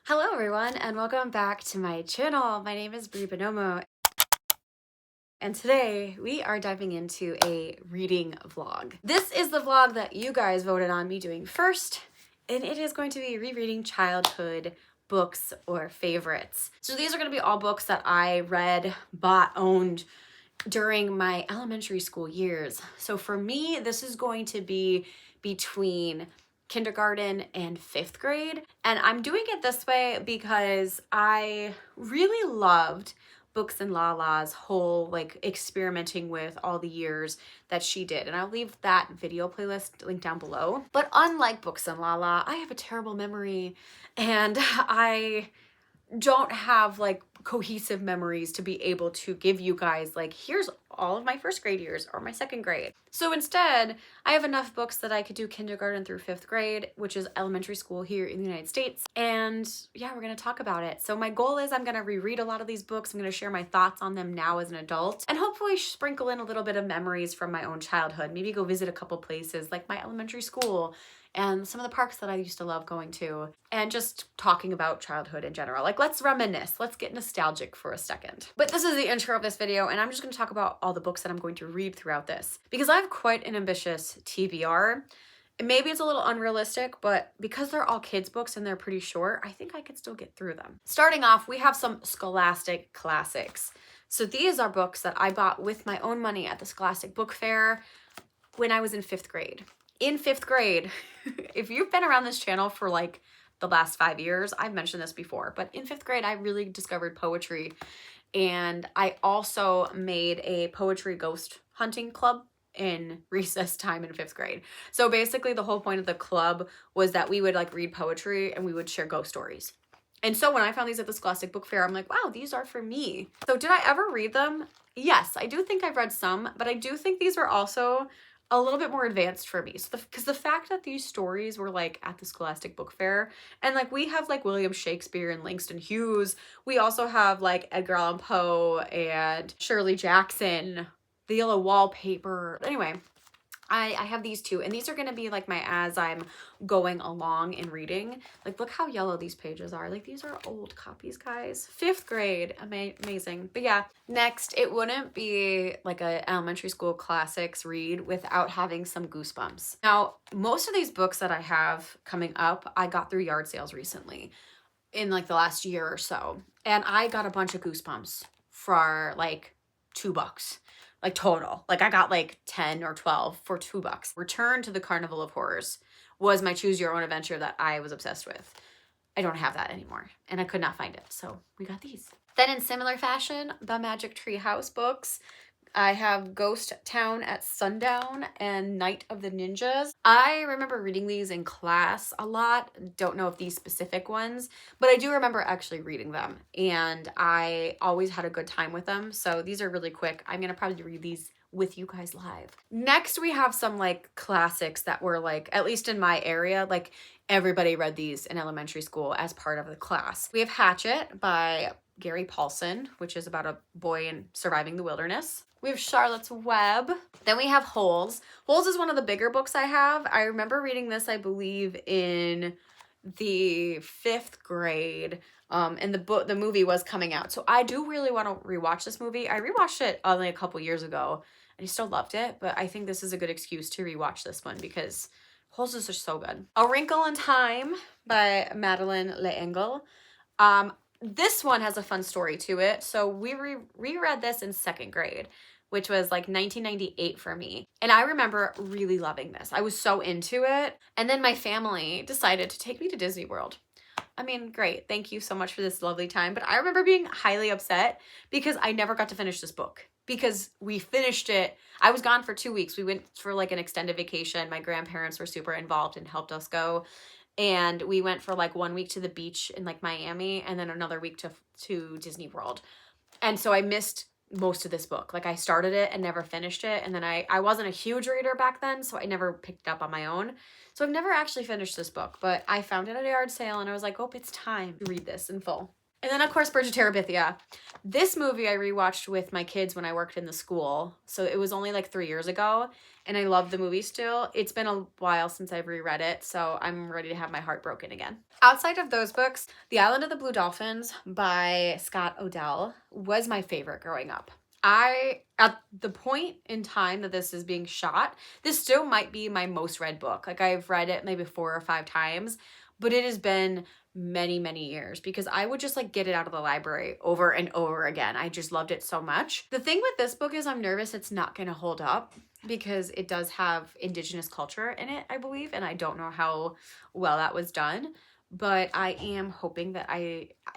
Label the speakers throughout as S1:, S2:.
S1: Hello everyone and welcome back to my channel. My name is Bree Buonomo and today we are diving into a reading vlog. This is the vlog that you guys voted on me doing first, and it is going to be rereading childhood books or favorites. So these are going to be all books that I read, bought, owned during my elementary school years. So for me, this is going to be between kindergarten and 5th grade. And I'm doing it this way because I really loved Books and Lala's whole like experimenting with all the years that she did. And I'll leave that video playlist linked down below. But unlike Books and Lala, I have a terrible memory and I don't have like cohesive memories to be able to give you guys like, here's all of my 1st grade years or my 2nd grade. So instead, I have enough books that I could do kindergarten through 5th grade, which is elementary school here in the United States. And yeah, we're gonna talk about it. So my goal is I'm gonna reread a lot of these books. I'm gonna share my thoughts on them now as an adult and hopefully sprinkle in a little bit of memories from my own childhood. Maybe go visit a couple places like my elementary school and some of the parks that I used to love going to, and just talking about childhood in general. Like, let's reminisce, let's get nostalgic for a second. But this is the intro of this video, and I'm just gonna talk about all the books that I'm going to read throughout this, because I have quite an ambitious TBR. And maybe it's a little unrealistic, but because they're all kids books and they're pretty short, I think I could still get through them. Starting off, we have some Scholastic classics. So these are books that I bought with my own money at the Scholastic Book Fair when I was in 5th grade. In 5th grade, if you've been around this channel for like the last 5 years, I've mentioned this before, but in 5th grade, I really discovered poetry. And I also made a poetry ghost hunting club in recess time in 5th grade. So basically the whole point of the club was that we would like read poetry and we would share ghost stories. And so when I found these at the Scholastic Book Fair, I'm like, wow, these are for me. So did I ever read them? Yes, I do think I've read some, but I do think these were also a little bit more advanced for me. So because the fact that these stories were like at the Scholastic Book Fair, and like we have like William Shakespeare and Langston Hughes, we also have like Edgar Allan Poe and Shirley Jackson, The Yellow Wallpaper. Anyway, I have these two, and these are going to be like my as I'm going along in reading. Like, look how yellow these pages are. Like, these are old copies, guys. 5th grade. Amazing. But yeah, next, it wouldn't be like a elementary school classics read without having some goosebumps. Now, most of these books that I have coming up, I got through yard sales recently in like the last year or so. And I got a bunch of goosebumps for like $2. Like total. Like I got like 10 or 12 for $2. Return to the Carnival of Horrors was my choose your own adventure that I was obsessed with. I don't have that anymore and I could not find it. So we got these. Then in similar fashion, the Magic Tree House books. I have Ghost Town at Sundown and Night of the Ninjas. I remember reading these in class a lot. Don't know if these specific ones, but I do remember actually reading them and I always had a good time with them. So these are really quick. I'm going to probably read these with you guys live. Next, we have some like classics that were like, at least in my area, like everybody read these in elementary school as part of the class. We have Hatchet by Gary Paulson, which is about a boy in surviving the wilderness. We have Charlotte's Web. Then we have Holes. Holes is one of the bigger books I have. I remember reading this, I believe, in the 5th grade. And the movie was coming out. So I do really want to rewatch this movie. I rewatched it only a couple years ago and I still loved it, but I think this is a good excuse to rewatch this one because Holes is just so good. A Wrinkle in Time by Madeleine L'Engle. This one has a fun story to it. So we reread this in 2nd grade, which was like 1998 for me. And I remember really loving this. I was so into it. And then my family decided to take me to Disney World. I mean, great. Thank you so much for this lovely time. But I remember being highly upset because I never got to finish this book. Because we finished it. I was gone for 2 weeks. We went for like an extended vacation. My grandparents were super involved and helped us go. And we went for like 1 week to the beach in like Miami and then another week to Disney World. And so I missed most of this book. Like I started it and never finished it. And then I wasn't a huge reader back then, so I never picked it up on my own. So I've never actually finished this book, but I found it at a yard sale and I was like, oh, it's time to read this in full. And then of course, Bridge of Terabithia. This movie I rewatched with my kids when I worked in the school. So it was only like 3 years ago, and I love the movie still. It's been a while since I've reread it, so I'm ready to have my heart broken again. Outside of those books, The Island of the Blue Dolphins by Scott Odell was my favorite growing up. At the point in time that this is being shot, this still might be my most read book. Like, I've read it maybe 4 or 5 times, but it has been many, many years because I would just like get it out of the library over and over again. I just loved it so much. The thing with this book is I'm nervous it's not going to hold up because it does have indigenous culture in it, I believe, and I don't know how well that was done. But I am hoping that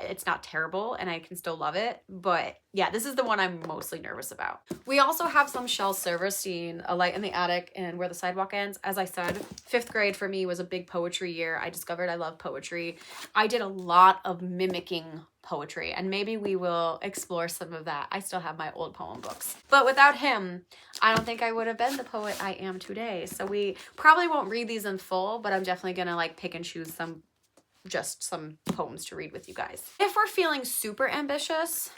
S1: it's not terrible and I can still love it. But yeah, this is the one I'm mostly nervous about. We also have some Shel Silverstein, A Light in the Attic and Where the Sidewalk Ends. As I said, 5th grade for me was a big poetry year. I discovered I love poetry. I did a lot of mimicking poetry, and maybe we will explore some of that. I still have my old poem books. But without him, I don't think I would have been the poet I am today. So we probably won't read these in full, but I'm definitely gonna like pick and choose some poems to read with you guys. If we're feeling super ambitious,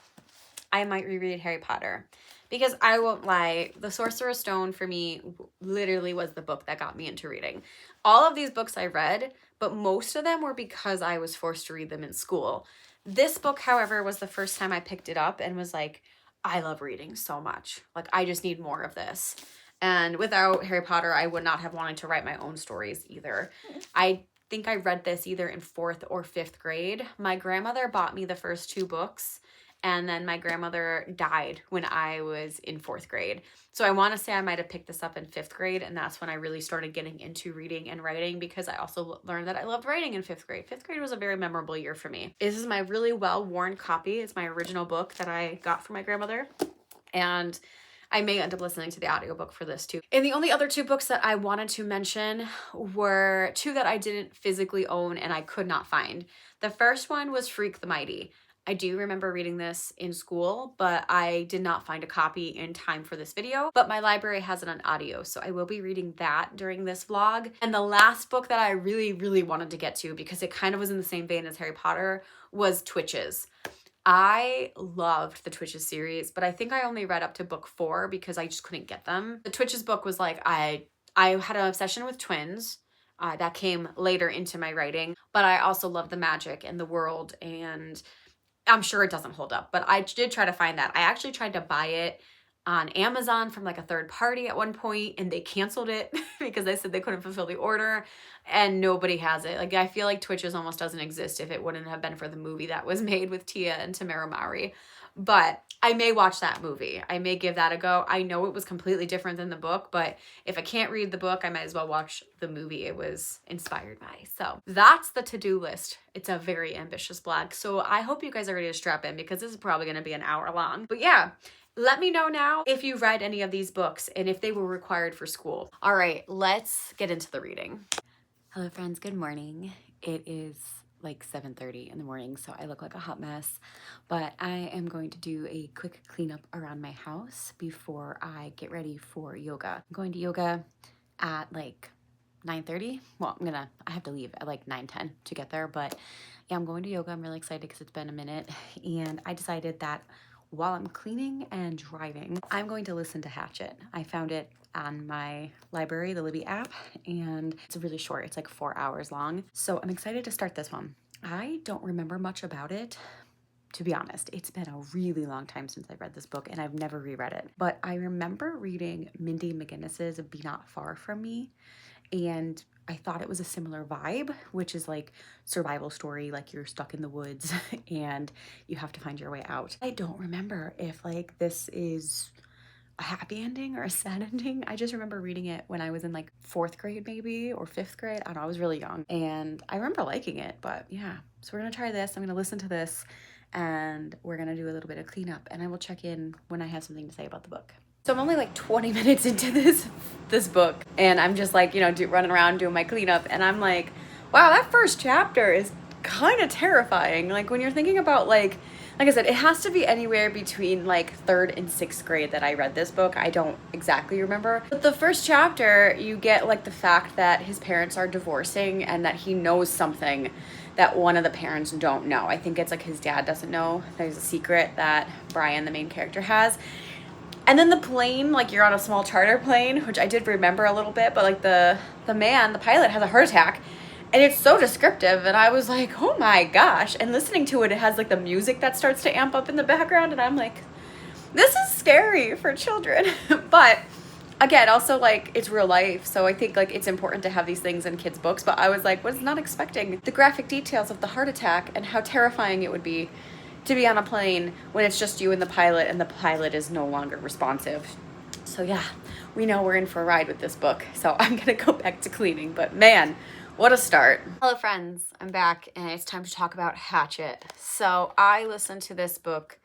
S1: I might reread Harry Potter, because I won't lie, The Sorcerer's Stone for me literally was the book that got me into reading. All of these books I read, but most of them were because I was forced to read them in school. This book, however, was the first time I picked it up and was like, I love reading so much. Like, I just need more of this. And without Harry Potter, I would not have wanted to write my own stories either. I think I read this either in 4th or 5th grade. My grandmother bought me the first 2 books, and then my grandmother died when I was in 4th grade. So I want to say I might have picked this up in 5th grade, and that's when I really started getting into reading and writing, because I also learned that I loved writing in 5th grade. 5th grade was a very memorable year for me. This is my really well-worn copy. It's my original book that I got from my grandmother, and I may end up listening to the audiobook for this too. And the only other 2 books that I wanted to mention were 2 that I didn't physically own and I could not find. The first one was Freak the Mighty. I do remember reading this in school, but I did not find a copy in time for this video, but my library has it on audio, so I will be reading that during this vlog. And the last book that I really, really wanted to get to, because it kind of was in the same vein as Harry Potter, was Twitches. I loved the Twitches series, but I think I only read up to book 4 because I just couldn't get them. The Twitches book was like, I had an obsession with twins. That came later into my writing, but I also love the magic and the world, and I'm sure it doesn't hold up, but I did try to find that. I actually tried to buy it on Amazon from like a third party at one point, and they canceled it because they said they couldn't fulfill the order, and nobody has it. Like, I feel like Twitches almost doesn't exist if it wouldn't have been for the movie that was made with Tia and Tamara Mowry. But I may watch that movie. I may give that a go. I know it was completely different than the book, but if I can't read the book, I might as well watch the movie it was inspired by. So that's the to-do list. It's a very ambitious blog. So I hope you guys are ready to strap in, because this is probably going to be an hour long. But yeah, let me know now if you've read any of these books and if they were required for school. All right, let's get into the reading. Hello friends, good morning. It is like 7:30 in the morning, so I look like a hot mess, but I am going to do a quick cleanup around my house before I get ready for yoga. I'm going to yoga at like 9:30. Well, I have to leave at like 9:10 to get there, but yeah, I'm going to yoga. I'm really excited because it's been a minute, and I decided that while I'm cleaning and driving, I'm going to listen to Hatchet. I found it on my library, the Libby app, and it's really short. It's like 4 hours long. So I'm excited to start this one. I don't remember much about it, to be honest. It's been a really long time since I read this book, and I've never reread it. But I remember reading Mindy McGinnis's Be Not Far From Me, and I thought it was a similar vibe, which is like survival story, like you're stuck in the woods and you have to find your way out. I don't remember if like this is a happy ending or a sad ending. I just remember reading it when I was in like 4th grade maybe, or 5th grade. I don't know, I was really young, and I remember liking it. But yeah, so we're gonna try this. I'm gonna listen to this, and we're gonna do a little bit of cleanup, and I will check in when I have something to say about the book. So I'm only like 20 minutes into this book, and I'm just like, running around doing my cleanup, and I'm like, wow, that first chapter is kind of terrifying. Like, when you're thinking about like I said, it has to be anywhere between like 3rd and 6th grade that I read this book. I don't exactly remember. But the first chapter, you get like the fact that his parents are divorcing and that he knows something that one of the parents don't know. I think it's like his dad doesn't know. There's a secret that Brian, the main character, has. And then the plane, like you're on a small charter plane, which I did remember a little bit, but like the pilot has a heart attack. And it's so descriptive, and I was like, oh my gosh. And listening to it, it has like the music that starts to amp up in the background, and I'm like, this is scary for children. But again, also like it's real life, so I think like it's important to have these things in kids' books. But I was like, was not expecting the graphic details of the heart attack and how terrifying it would be to be on a plane when it's just you and the pilot is no longer responsive. So yeah, we know we're in for a ride with this book. So I'm gonna go back to cleaning, but man, what a start. Hello friends, I'm back and it's time to talk about Hatchet. So I listened to this book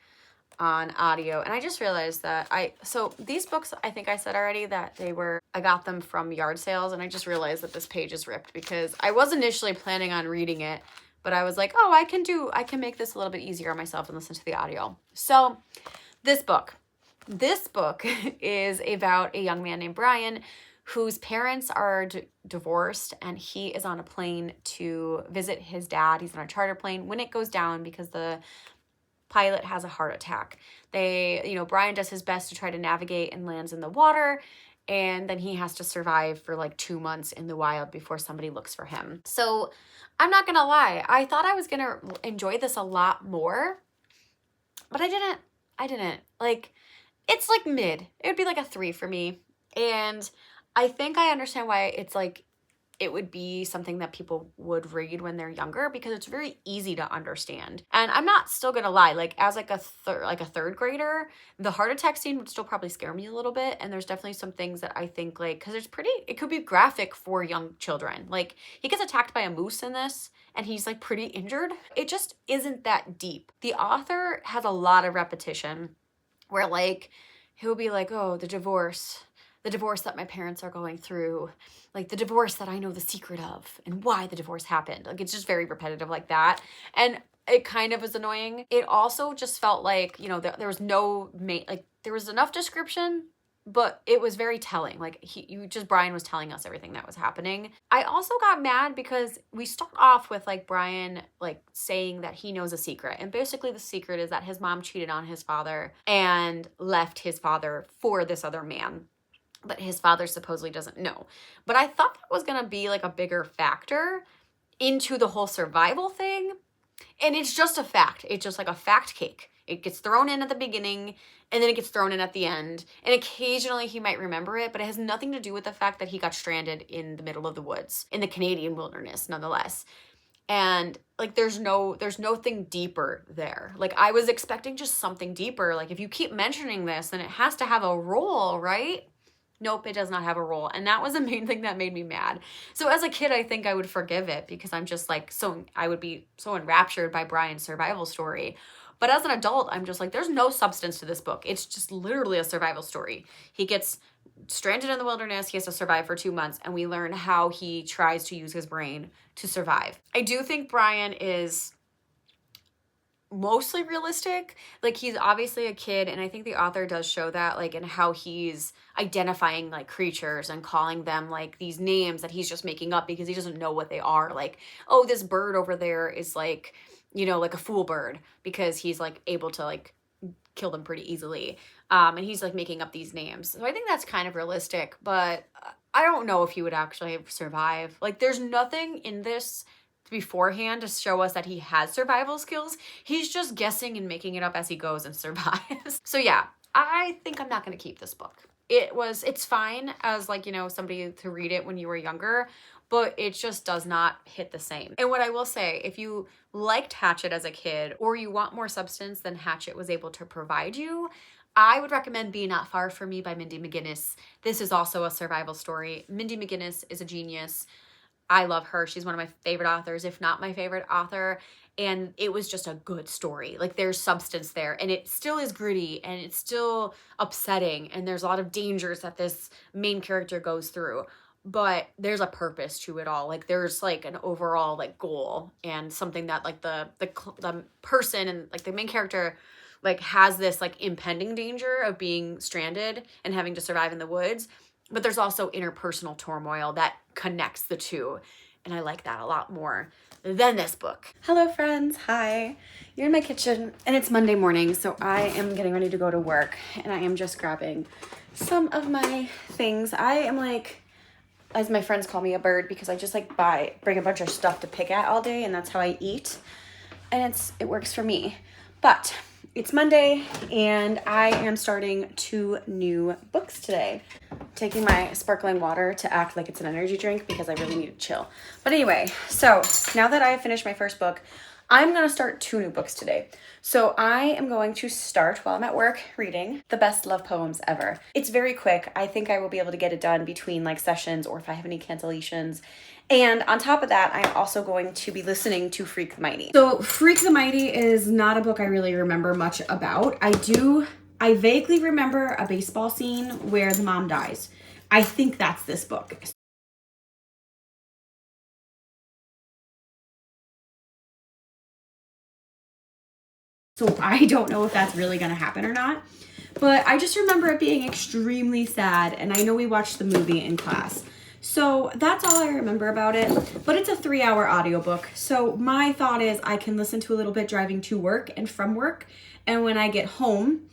S1: on audio and I just realized that so these books, I think I said already that I got them from yard sales, and I just realized that this page is ripped because I was initially planning on reading it, but I was like, oh, I can make this a little bit easier on myself and listen to the audio. So this book is about a young man named Brian whose parents are divorced, and he is on a plane to visit his dad. He's on a charter plane when it goes down because the pilot has a heart attack. Brian does his best to try to navigate and lands in the water, and then he has to survive for like 2 months in the wild before somebody looks for him. So I'm not gonna lie, I thought I was gonna enjoy this a lot more, but I didn't. Like, it's like mid. It would be like a 3 for me. And I think I understand why it's like it would be something that people would read when they're younger, because it's very easy to understand. And I'm not still gonna lie, like as like a third grader, the heart attack scene would still probably scare me a little bit. And there's definitely some things that I think like, because it could be graphic for young children. Like he gets attacked by a moose in this and he's like pretty injured. It just isn't that deep. The author has a lot of repetition where like he'll be like, oh, the divorce that my parents are going through, like the divorce that I know the secret of and why the divorce happened. Like it's just very repetitive like that. And it kind of was annoying. It also just felt like, there was no there was enough description, but it was very telling. Like Brian was telling us everything that was happening. I also got mad because we start off with like Brian like saying that he knows a secret. And basically the secret is that his mom cheated on his father and left his father for this other man. But his father supposedly doesn't know. But I thought that was going to be like a bigger factor into the whole survival thing. And it's just a fact. It's just like a fact cake. It gets thrown in at the beginning and then it gets thrown in at the end. And occasionally he might remember it, but it has nothing to do with the fact that he got stranded in the middle of the woods, in the Canadian wilderness, nonetheless. And like there's nothing deeper there. Like I was expecting just something deeper. Like if you keep mentioning this, then it has to have a role, right? Nope, it does not have a role. And that was the main thing that made me mad. So as a kid, I think I would forgive it because I'm just like, I would be so enraptured by Brian's survival story. But as an adult, I'm just like, there's no substance to this book. It's just literally a survival story. He gets stranded in the wilderness. He has to survive for 2 months. And we learn how he tries to use his brain to survive. I do think Brian is mostly realistic. Like he's obviously a kid, and I think the author does show that, like in how he's identifying like creatures and calling them like these names that he's just making up because he doesn't know what they are. Like, oh, this bird over there is like, like a fool bird, because he's like able to like kill them pretty easily. And he's like making up these names. So I think that's kind of realistic, but I don't know if he would actually survive. Like there's nothing in this beforehand to show us that he has survival skills. He's just guessing and making it up as he goes and survives. So yeah, I think I'm not going to keep this book. It's fine as like, somebody to read it when you were younger, but it just does not hit the same. And what I will say, if you liked Hatchet as a kid or you want more substance than Hatchet was able to provide you, I would recommend Be Not Far From Me by Mindy McGinnis. This is also a survival story. Mindy McGinnis is a genius. I love her. She's one of my favorite authors, if not my favorite author. And it was just a good story. Like there's substance there, and it still is gritty and it's still upsetting. And there's a lot of dangers that this main character goes through, but there's a purpose to it all. Like there's like an overall like goal and something that like the person and like the main character like has this like impending danger of being stranded and having to survive in the woods. But there's also interpersonal turmoil that connects the two. And I like that a lot more. than this book. Hello friends, hi. You're in my kitchen and it's Monday morning, so I am getting ready to go to work and I am just grabbing some of my things. I am like, as my friends call me, a bird, because I just like bring a bunch of stuff to pick at all day, and that's how I eat. And it works for me. But it's Monday and I am starting 2 new books today. Taking my sparkling water to act like it's an energy drink because I really need to chill. But anyway, so now that I finished my first book, I'm going to start 2 new books today. So I am going to start while I'm at work reading The Best Love Poems Ever. It's very quick. I think I will be able to get it done between like sessions or if I have any cancellations. And on top of that, I'm also going to be listening to Freak the Mighty. So Freak the Mighty is not a book I really remember much about. I vaguely remember a baseball scene where the mom dies. I think that's this book. So I don't know if that's really going to happen or not. But I just remember it being extremely sad. And I know we watched the movie in class. So that's all I remember about it. But it's a 3-hour audiobook. So my thought is I can listen to a little bit driving to work and from work. And when I get home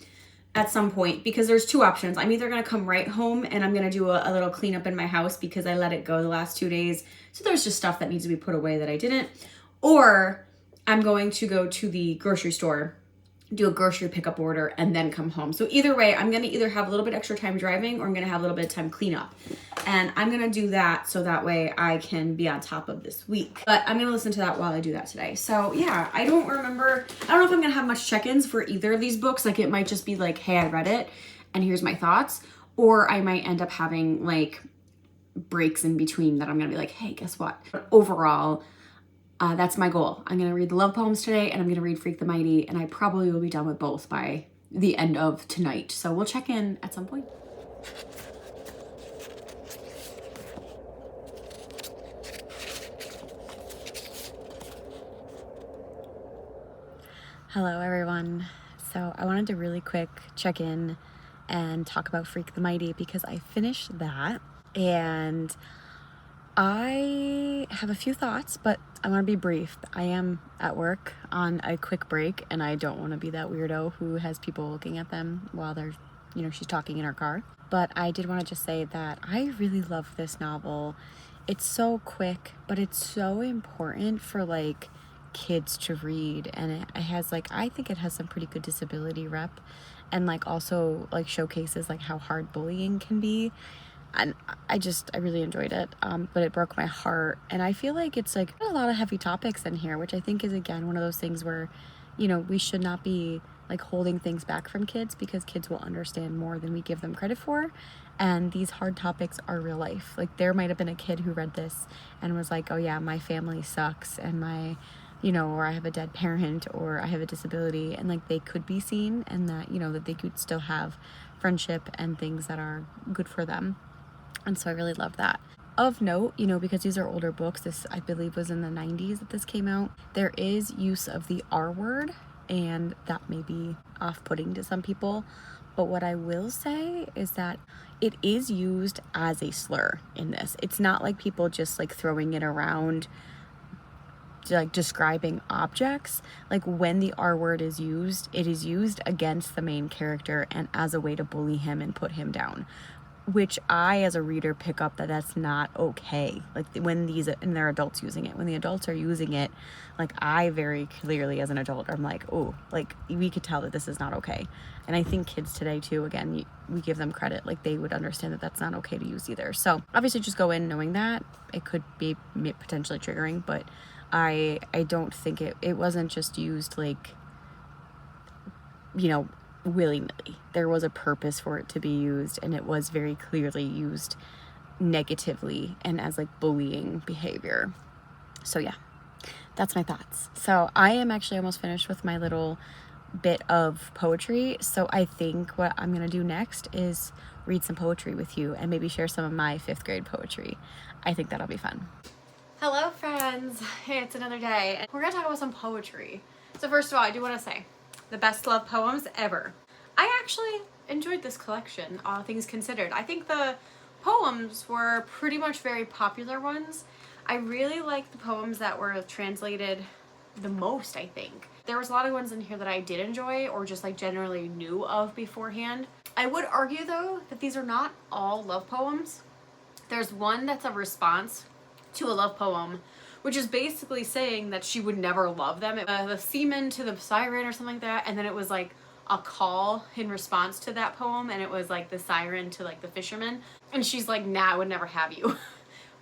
S1: at some point, because there's 2 options. I'm either going to come right home and I'm going to do a little cleanup in my house because I let it go the last 2 days. So there's just stuff that needs to be put away that I didn't. Or I'm going to go to the grocery store, do a grocery pickup order, and then come home. So either way, I'm going to either have a little bit extra time driving or I'm going to have a little bit of time cleanup. And I'm going to do that so that way I can be on top of this week. But I'm going to listen to that while I do that today. So yeah, I don't know if I'm going to have much check-ins for either of these books. Like it might just be like, hey, I read it and here's my thoughts. Or I might end up having like breaks in between that I'm going to be like, hey, guess what? But overall, that's my goal. I'm going to read the love poems today and I'm going to read Freak the Mighty, and I probably will be done with both by the end of tonight. So we'll check in at some point. Hello everyone. So I wanted to really quick check in and talk about Freak the Mighty because I finished that and I have a few thoughts, but I want to be brief. I am at work on a quick break and I don't want to be that weirdo who has people looking at them while they're, she's talking in her car. But I did want to just say that I really love this novel. It's so quick, but it's so important for like kids to read, and it has like, I think it has some pretty good disability rep and like also like showcases like how hard bullying can be. And I really enjoyed it, but it broke my heart. And I feel like it's like a lot of heavy topics in here, which I think is, again, one of those things where, we should not be like holding things back from kids because kids will understand more than we give them credit for. And these hard topics are real life. Like there might have been a kid who read this and was like, oh yeah, my family sucks and my, or I have a dead parent or I have a disability, and like they could be seen and that, that they could still have friendship and things that are good for them. And so I really love that. Of note, because these are older books, this I believe was in the 90s that this came out, there is use of the R word, and that may be off-putting to some people. But what I will say is that it is used as a slur in this. It's not like people just like throwing it around like describing objects. Like when the R word is used, it is used against the main character and as a way to bully him and put him down, which I as a reader pick up that that's not okay. Like when they're adults using it, when the adults are using it, like I very clearly as an adult I'm like, oh, like we could tell that this is not okay. And I think kids today too, again, we give them credit, like they would understand that that's not okay to use either. So obviously just go in knowing that it could be potentially triggering, but I don't think it wasn't just used like, willy-nilly. There was a purpose for it to be used, and it was very clearly used negatively and as like bullying behavior. So yeah, that's my thoughts. So I am actually almost finished with my little bit of poetry, so I think what I'm gonna do next is read some poetry with you and maybe share some of my 5th grade poetry. I think that'll be fun. Hello friends, hey, it's another day and we're gonna talk about some poetry. So first of all, I do want to say the best love poems ever. I actually enjoyed this collection, all things considered. I think the poems were pretty much very popular ones. I really like the poems that were translated the most, I think. There was a lot of ones in here that I did enjoy or just like generally knew of beforehand. I would argue though that these are not all love poems. There's one that's a response to a love poem, which is basically saying that she would never love them. The seaman to the siren or something like that, and then it was like a call in response to that poem, and it was like the siren to like the fisherman, and she's like, nah, I would never have you.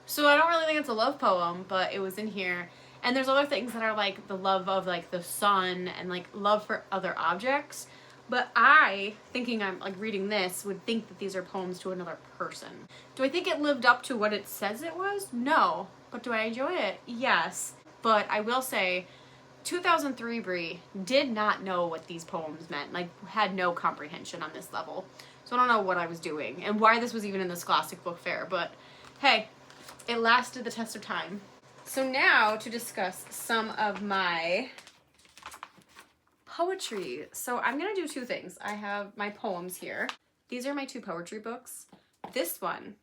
S1: So I don't really think it's a love poem, but it was in here. And there's other things that are like the love of like the sun and like love for other objects. But I, thinking I'm like reading this, would think that these are poems to another person. Do I think it lived up to what it says it was? No. But do I enjoy it? Yes. But I will say, 2003 Bree did not know what these poems meant, like had no comprehension on this level. So I don't know what I was doing and why this was even in the Scholastic Book Fair, but hey, it lasted the test of time. So now to discuss some of my poetry. So I'm gonna do two things. I have my poems here. These are my two poetry books. This one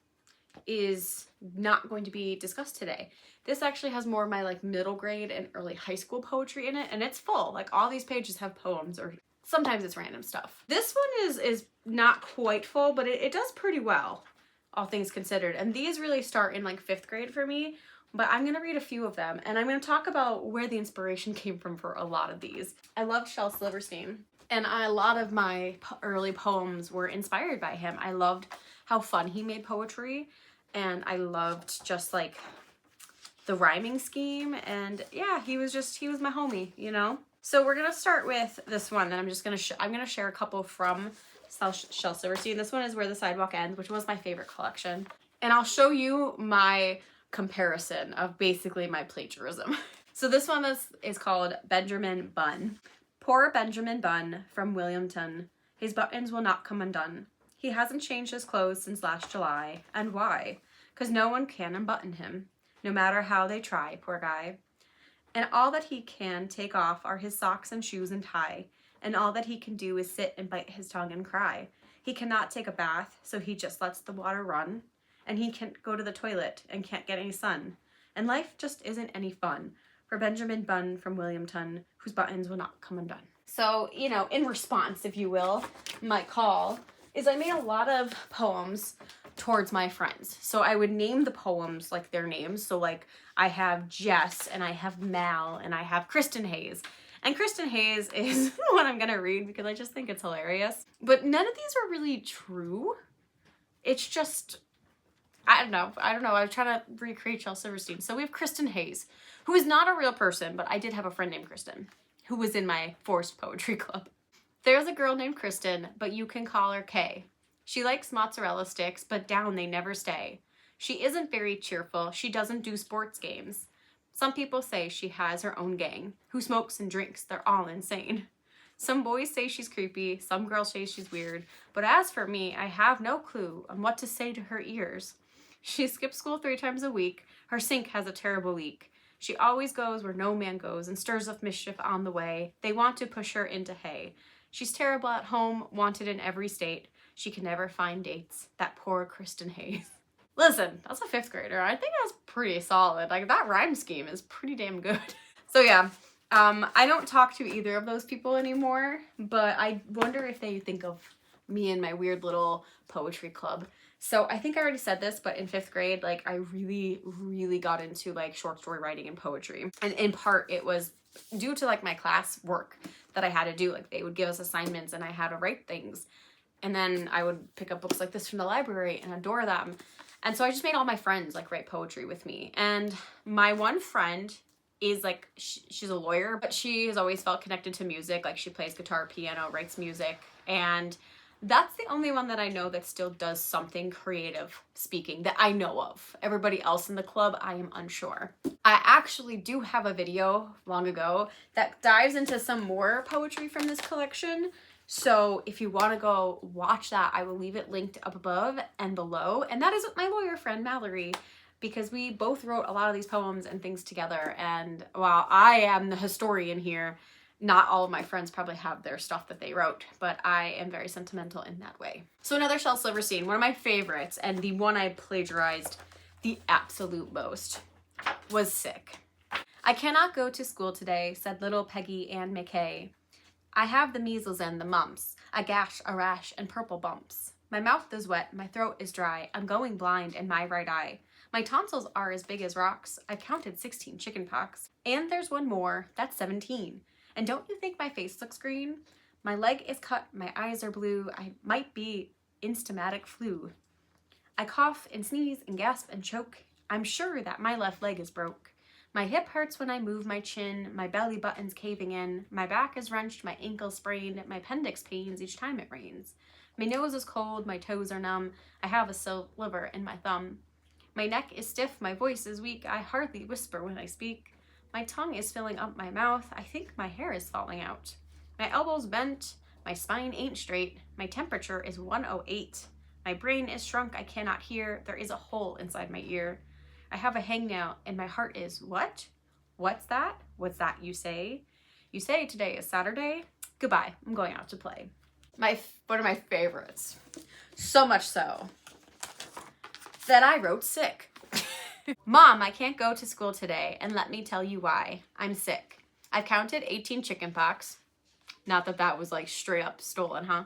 S1: is not going to be discussed today. This actually has more of my like middle grade and early high school poetry in it, and it's full. Like all these pages have poems, or sometimes it's random stuff. This one is not quite full, but it does pretty well, all things considered. And these really start in like 5th grade for me, but I'm gonna read a few of them, and I'm gonna talk about where the inspiration came from for a lot of these. I loved Shel Silverstein, and a lot of my early poems were inspired by him. I loved how fun he made poetry, and I loved just like the rhyming scheme, and yeah, he was my homie, you know? So we're gonna start with this one, and I'm gonna share a couple from Shel Silverstein. This one is Where the Sidewalk Ends, which was my favorite collection. And I'll show you my comparison of basically my plagiarism. So this one is called Benjamin Bunn. Poor Benjamin Bunn from Williamton, his buttons will not come undone. He hasn't changed his clothes since last July. And why? 'Cause no one can unbutton him, no matter how they try, poor guy. And all that he can take off are his socks and shoes and tie, and all that he can do is sit and bite his tongue and cry. He cannot take a bath, so he just lets the water run, and he can't go to the toilet and can't get any sun. And life just isn't any fun for Benjamin Bunn from Williamton, whose buttons will not come undone. So, you know, in response, if you will, my call is I made a lot of poems towards my friends. So I would name the poems like their names. So like I have Jess, and I have Mal, and I have Kristen Hayes. And Kristen Hayes is what I'm gonna read because I just think it's hilarious. But none of these are really true. It's just, I don't know. I'm trying to recreate Shel Silverstein. So we have Kristen Hayes, who is not a real person, but I did have a friend named Kristen, who was in my forced poetry club. There's a girl named Kristen, but you can call her Kay. She likes mozzarella sticks, but down they never stay. She isn't very cheerful. She doesn't do sports games. Some people say she has her own gang, who smokes and drinks. They're all insane. Some boys say she's creepy. Some girls say she's weird. But as for me, I have no clue on what to say to her ears. She skips school 3 times a week. Her sink has a terrible leak. She always goes where no man goes and stirs up mischief on the way. They want to push her into hay. She's terrible at home, wanted in every state. She can never find dates. That poor Kristen Hayes. Listen, that's a 5th grader. I think that's pretty solid. Like, that rhyme scheme is pretty damn good. So yeah, I don't talk to either of those people anymore, but I wonder if they think of me and my weird little poetry club. So I think I already said this, but in 5th grade, like, I really, really got into like short story writing and poetry. And in part, it was due to like my class work that I had to do. Like, they would give us assignments and I had to write things. And then I would pick up books like this from the library and adore them. And so I just made all my friends like write poetry with me. And my one friend is like, she's a lawyer, but she has always felt connected to music. Like, she plays guitar, piano, writes music. And that's the only one that I know that still does something creative speaking that I know of. Everybody else in the club, I am unsure. I actually do have a video long ago that dives into some more poetry from this collection. So if you want to go watch that, I will leave it linked up above and below. And that is with my lawyer friend, Mallory, because we both wrote a lot of these poems and things together. And while I am the historian here, not all of my friends probably have their stuff that they wrote, but I am very sentimental in that way. So another Shel Silverstein, one of my favorites, and the one I plagiarized the absolute most. was sick. I cannot go to school today, said little Peggy Ann McKay. I have the measles and the mumps, a gash, a rash, and purple bumps. My mouth is wet, my throat is dry, I'm going blind in my right eye. My tonsils are as big as rocks, I've counted 16 chicken pox. And there's one more, that's 17. And don't you think my face looks green? My leg is cut, my eyes are blue, I might be instamatic flu. I cough and sneeze and gasp and choke, I'm sure that my left leg is broke. My hip hurts when I move my chin, my belly button's caving in, my back is wrenched, my ankle sprained, my appendix pains each time it rains. My nose is cold, my toes are numb, I have a sliver in my thumb. My neck is stiff, my voice is weak, I hardly whisper when I speak. My tongue is filling up my mouth, I think my hair is falling out. My elbow's bent, my spine ain't straight, my temperature is 108. My brain is shrunk, I cannot hear, there is a hole inside my ear. I have a hangnail and my heart is, what? What's that? What's that you say? You say today is Saturday? Goodbye, I'm going out to play. One of my favorites. So much so that I wrote sick. Mom, I can't go to school today, and let me tell you why. I'm sick. I've counted 18 chicken pox. Not that that was like straight up stolen, huh?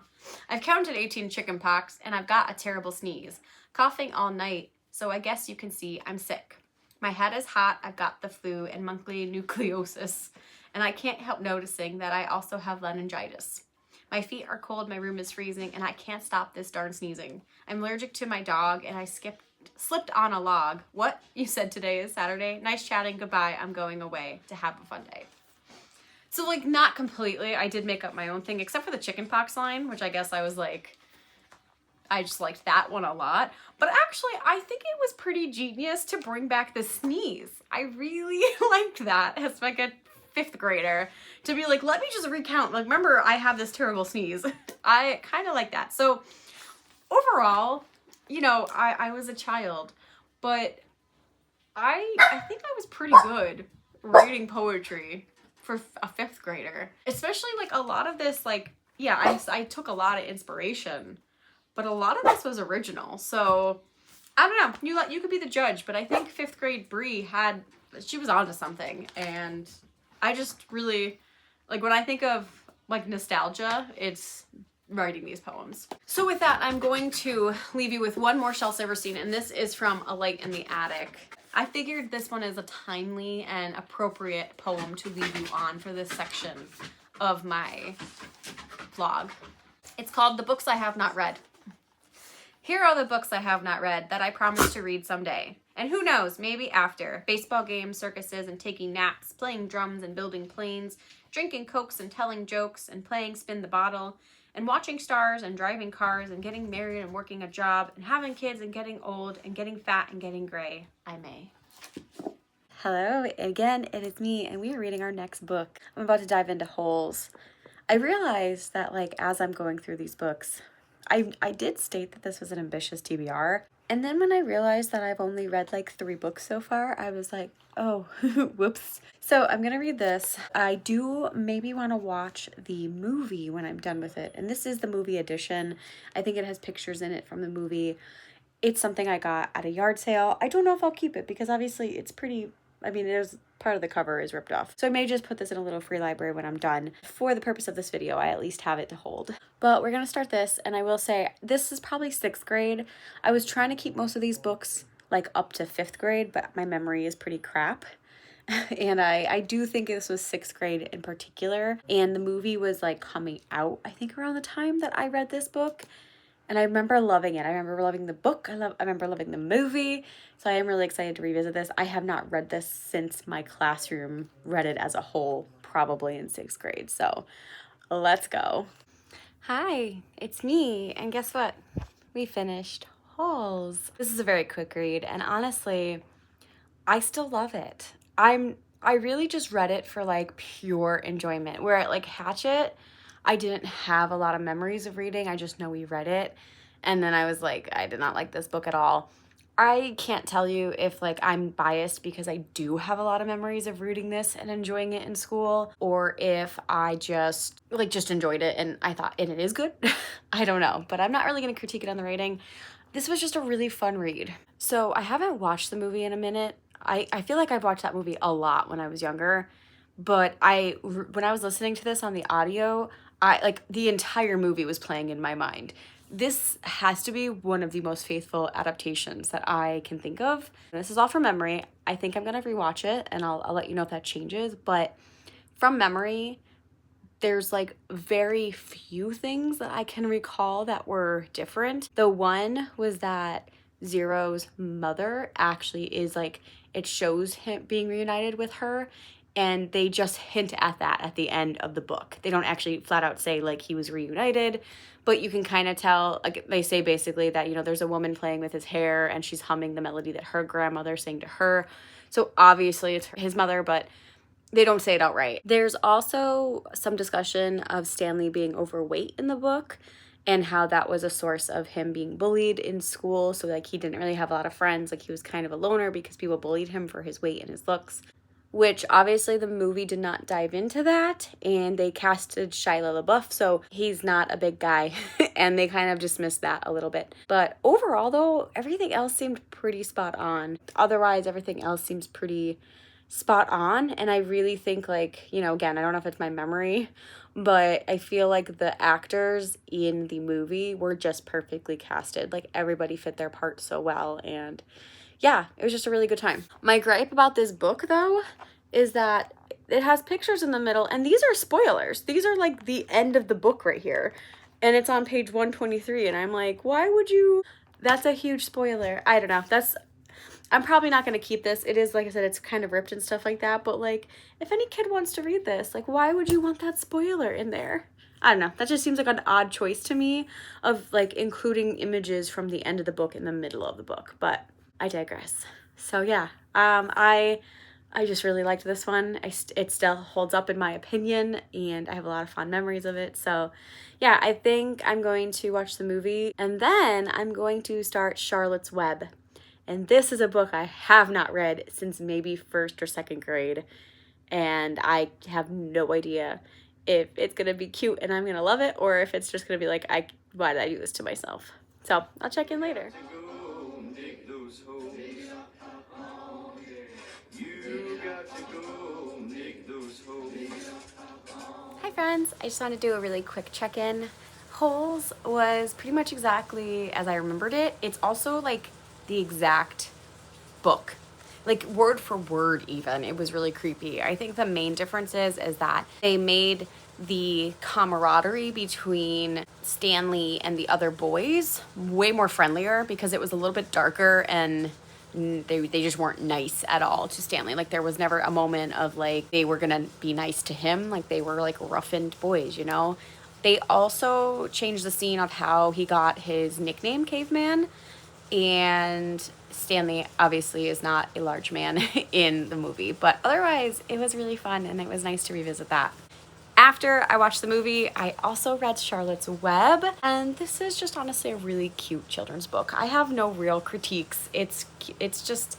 S1: I've counted 18 chicken pox, and I've got a terrible sneeze. Coughing all night, so I guess you can see I'm sick. My head is hot, I've got the flu and monthly nucleosis, and I can't help noticing that I also have laryngitis. My feet are cold, my room is freezing, and I can't stop this darn sneezing. I'm allergic to my dog, and I slipped on a log. What? You said today is Saturday? Nice chatting, goodbye, I'm going away to have a fun day. So like not completely, I did make up my own thing, except for the chickenpox line, which I guess I was like, I just liked that one a lot. But actually, I think it was pretty genius to bring back the sneeze. I really liked that as like a 5th grader to be like, let me just recount. Like, remember, I have this terrible sneeze. I kind of like that. So overall, you know, I was a child, but I think I was pretty good reading poetry for a 5th grader. Especially like a lot of this, like, yeah, I took a lot of inspiration, but a lot of this was original. So I don't know, you could be the judge, but I think 5th grade Bree she was onto something. And I just really, like, when I think of like nostalgia, it's writing these poems. So with that, I'm going to leave you with one more Shel Silverstein, and this is from A Light in the Attic. I figured this one is a timely and appropriate poem to leave you on for this section of my vlog. It's called The Books I Have Not Read. Here are the books I have not read that I promise to read someday. And who knows, maybe after. Baseball games, circuses, and taking naps, playing drums and building planes, drinking cokes and telling jokes, and playing spin the bottle, and watching stars and driving cars and getting married and working a job and having kids and getting old and getting fat and getting gray. I may. Hello, again, it is me, and we are reading our next book. I'm about to dive into Holes. I realized that, like, as I'm going through these books, I did state that this was an ambitious TBR. And then when I realized that I've only read like 3 books so far, I was like, oh, whoops. So I'm going to read this. I do maybe want to watch the movie when I'm done with it. And this is the movie edition. I think it has pictures in it from the movie. It's something I got at a yard sale. I don't know if I'll keep it because obviously it's pretty, I mean, there's part of the cover is ripped off. So I may just put this in a little free library when I'm done. For the purpose of this video, I at least have it to hold. But we're going to start this, and I will say this is probably 6th grade. I was trying to keep most of these books like up to 5th grade, but my memory is pretty crap. And I do think this was 6th grade in particular. And the movie was like coming out, I think around the time that I read this book. And I remember loving it. I remember loving the book. I remember loving the movie. So I am really excited to revisit this. I have not read this since my classroom read it as a whole, probably in 6th grade. So let's go. Hi, it's me. And guess what? We finished Holes. This is a very quick read. And honestly, I still love it. I really just read it for like pure enjoyment. Where at like Hatchet, I didn't have a lot of memories of reading. I just know we read it. And then I was like, I did not like this book at all. I can't tell you if like I'm biased because I do have a lot of memories of reading this and enjoying it in school, or if I just enjoyed it and I thought, and it is good. I don't know, but I'm not really going to critique it on the rating. This was just a really fun read. So I haven't watched the movie in a minute. I feel like I've watched that movie a lot when I was younger, but when I was listening to this on the audio, like the entire movie was playing in my mind. This has to be one of the most faithful adaptations that I can think of. This is all from memory. I think I'm gonna rewatch it, and I'll let you know if that changes, but from memory, there's like very few things that I can recall that were different. The one was that Zero's mother actually is like, it shows him being reunited with her, and they just hint at that at the end of the book. They don't actually flat out say like he was reunited, but you can kind of tell, like they say basically that, you know, there's a woman playing with his hair and she's humming the melody that her grandmother sang to her. So obviously it's his mother, but they don't say it outright. There's also some discussion of Stanley being overweight in the book and how that was a source of him being bullied in school. So like he didn't really have a lot of friends. Like he was kind of a loner because people bullied him for his weight and his looks, which obviously the movie did not dive into that, and they casted Shia LaBeouf, so he's not a big guy, and they kind of dismissed that a little bit. But overall though, everything else seemed pretty spot on. Otherwise, everything else seems pretty spot on, and I really think, like, you know, again, I don't know if it's my memory, but I feel like the actors in the movie were just perfectly casted. Like everybody fit their part so well, and yeah, it was just a really good time. My gripe about this book though is that it has pictures in the middle, and these are spoilers. These are like the end of the book right here, and it's on page 123, and I'm like, why would you? That's a huge spoiler. I don't know. I'm probably not going to keep this. It is, like I said, it's kind of ripped and stuff like that. But, like, if any kid wants to read this, like, why would you want that spoiler in there? I don't know. That just seems like an odd choice to me of, like, including images from the end of the book in the middle of the book. But I digress. So, yeah. I just really liked this one. It still holds up in my opinion, and I have a lot of fond memories of it. So, yeah, I think I'm going to watch the movie, and then I'm going to start Charlotte's Web. And this is a book I have not read since maybe first or second grade. And I have no idea if it's going to be cute and I'm going to love it, or if it's just going to be like, why did I do this to myself? So I'll check in later. Hi friends, I just wanted to do a really quick check-in. Holes was pretty much exactly as I remembered it. It's also like the exact book, like word for word even. It was really creepy. I think the main difference is that they made the camaraderie between Stanley and the other boys way more friendlier, because it was a little bit darker, and they just weren't nice at all to Stanley. Like there was never a moment of like they were gonna be nice to him. Like they were like roughened boys, you know. They also changed the scene of how he got his nickname Caveman, and Stanley obviously is not a large man in the movie, but otherwise it was really fun, and it was nice to revisit that. After I watched the movie, I also read Charlotte's Web, and this is just honestly a really cute children's book. I have no real critiques. It's just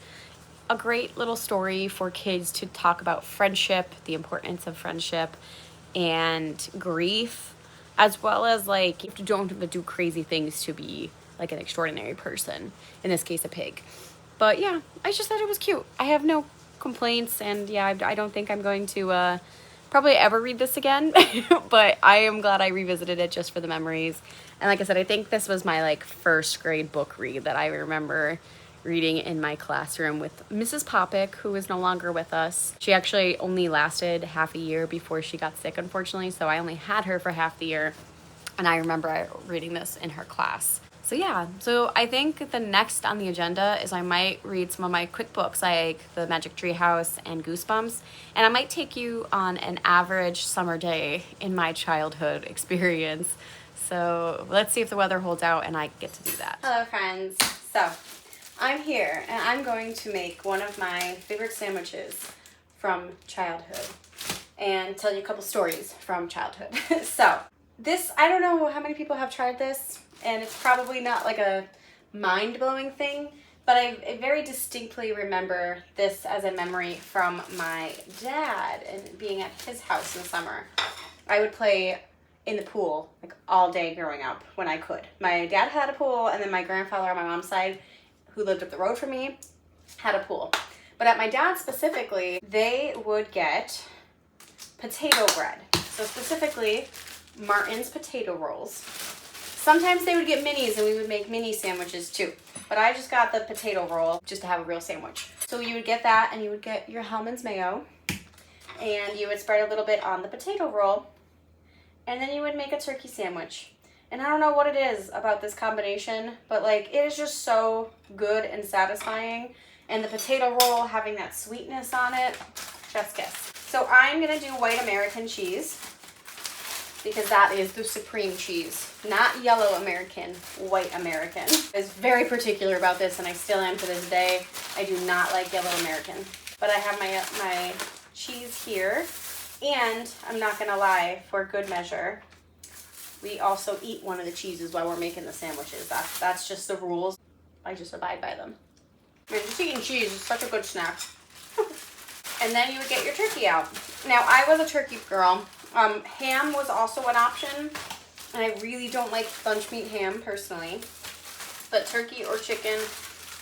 S1: a great little story for kids to talk about friendship, the importance of friendship, and grief, as well as like you don't have to do crazy things to be like an extraordinary person, in this case a pig. But yeah, I just thought it was cute. I have no complaints, and yeah, I don't think I'm going to probably ever read this again, but I am glad I revisited it just for the memories. And like I said, I think this was my like first grade book read that I remember reading in my classroom with Mrs. Popick, who is no longer with us. She actually only lasted half a year before she got sick, unfortunately, so I only had her for half the year, and I remember reading this in her class. So yeah, so I think the next on the agenda is I might read some of my quick books like The Magic Tree House and Goosebumps, and I might take you on an average summer day in my childhood experience. So let's see if the weather holds out and I get to do that. Hello friends. So I'm here and I'm going to make one of my favorite sandwiches from childhood and tell you a couple stories from childhood. So this, I don't know how many people have tried this, and it's probably not like a mind-blowing thing, but I very distinctly remember this as a memory from my dad and being at his house in the summer. I would play in the pool like all day growing up when I could. My dad had a pool, and then my grandfather on my mom's side, who lived up the road from me, had a pool. But at my dad's specifically, they would get potato bread. So specifically, Martin's potato rolls. Sometimes they would get minis and we would make mini sandwiches too. But I just got the potato roll just to have a real sandwich. So you would get that and you would get your Hellmann's mayo and you would spread a little bit on the potato roll and then you would make a turkey sandwich. And I don't know what it is about this combination, but like it is just so good and satisfying. And the potato roll having that sweetness on it, chef's kiss. So I'm gonna do white American cheese because that is the supreme cheese. Not yellow American, white American. I was very particular about this and I still am to this day. I do not like yellow American. But I have my cheese here and I'm not gonna lie, for good measure, we also eat one of the cheeses while we're making the sandwiches. That's just the rules. I just abide by them. I mean, just eating cheese is such a good snack. And then you would get your turkey out. Now, I was a turkey girl. Ham was also an option, and I really don't like bunch meat ham personally. But turkey or chicken,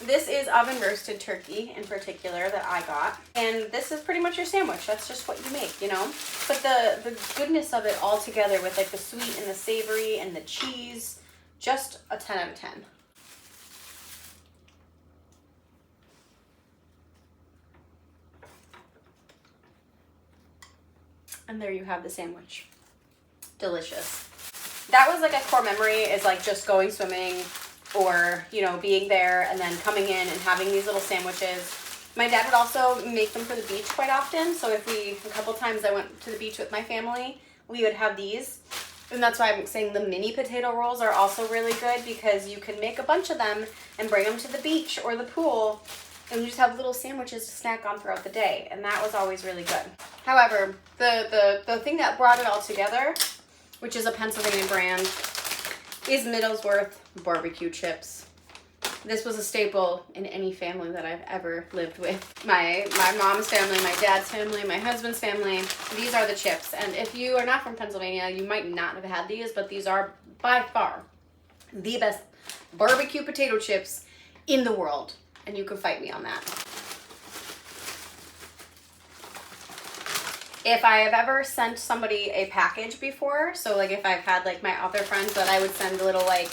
S1: this is oven roasted turkey in particular that I got. And this is pretty much your sandwich. That's just what you make, you know? But the goodness of it all together with like the sweet and the savory and the cheese, just a 10 out of 10. And there you have the sandwich. Delicious. That was like a core memory, is like just going swimming or, you know, being there and then coming in and having these little sandwiches. My dad would also make them for the beach quite often. So if a couple times I went to the beach with my family, we would have these. And that's why I'm saying the mini potato rolls are also really good because you can make a bunch of them and bring them to the beach or the pool. And we just have little sandwiches to snack on throughout the day. And that was always really good. However, the thing that brought it all together, which is a Pennsylvania brand, is Middlesworth barbecue chips. This was a staple in any family that I've ever lived with. My mom's family, my dad's family, my husband's family. These are the chips. And if you are not from Pennsylvania, you might not have had these, but these are by far the best barbecue potato chips in the world. And you can fight me on that. If I have ever sent somebody a package before, so like if I've had like my other friends that I would send a little like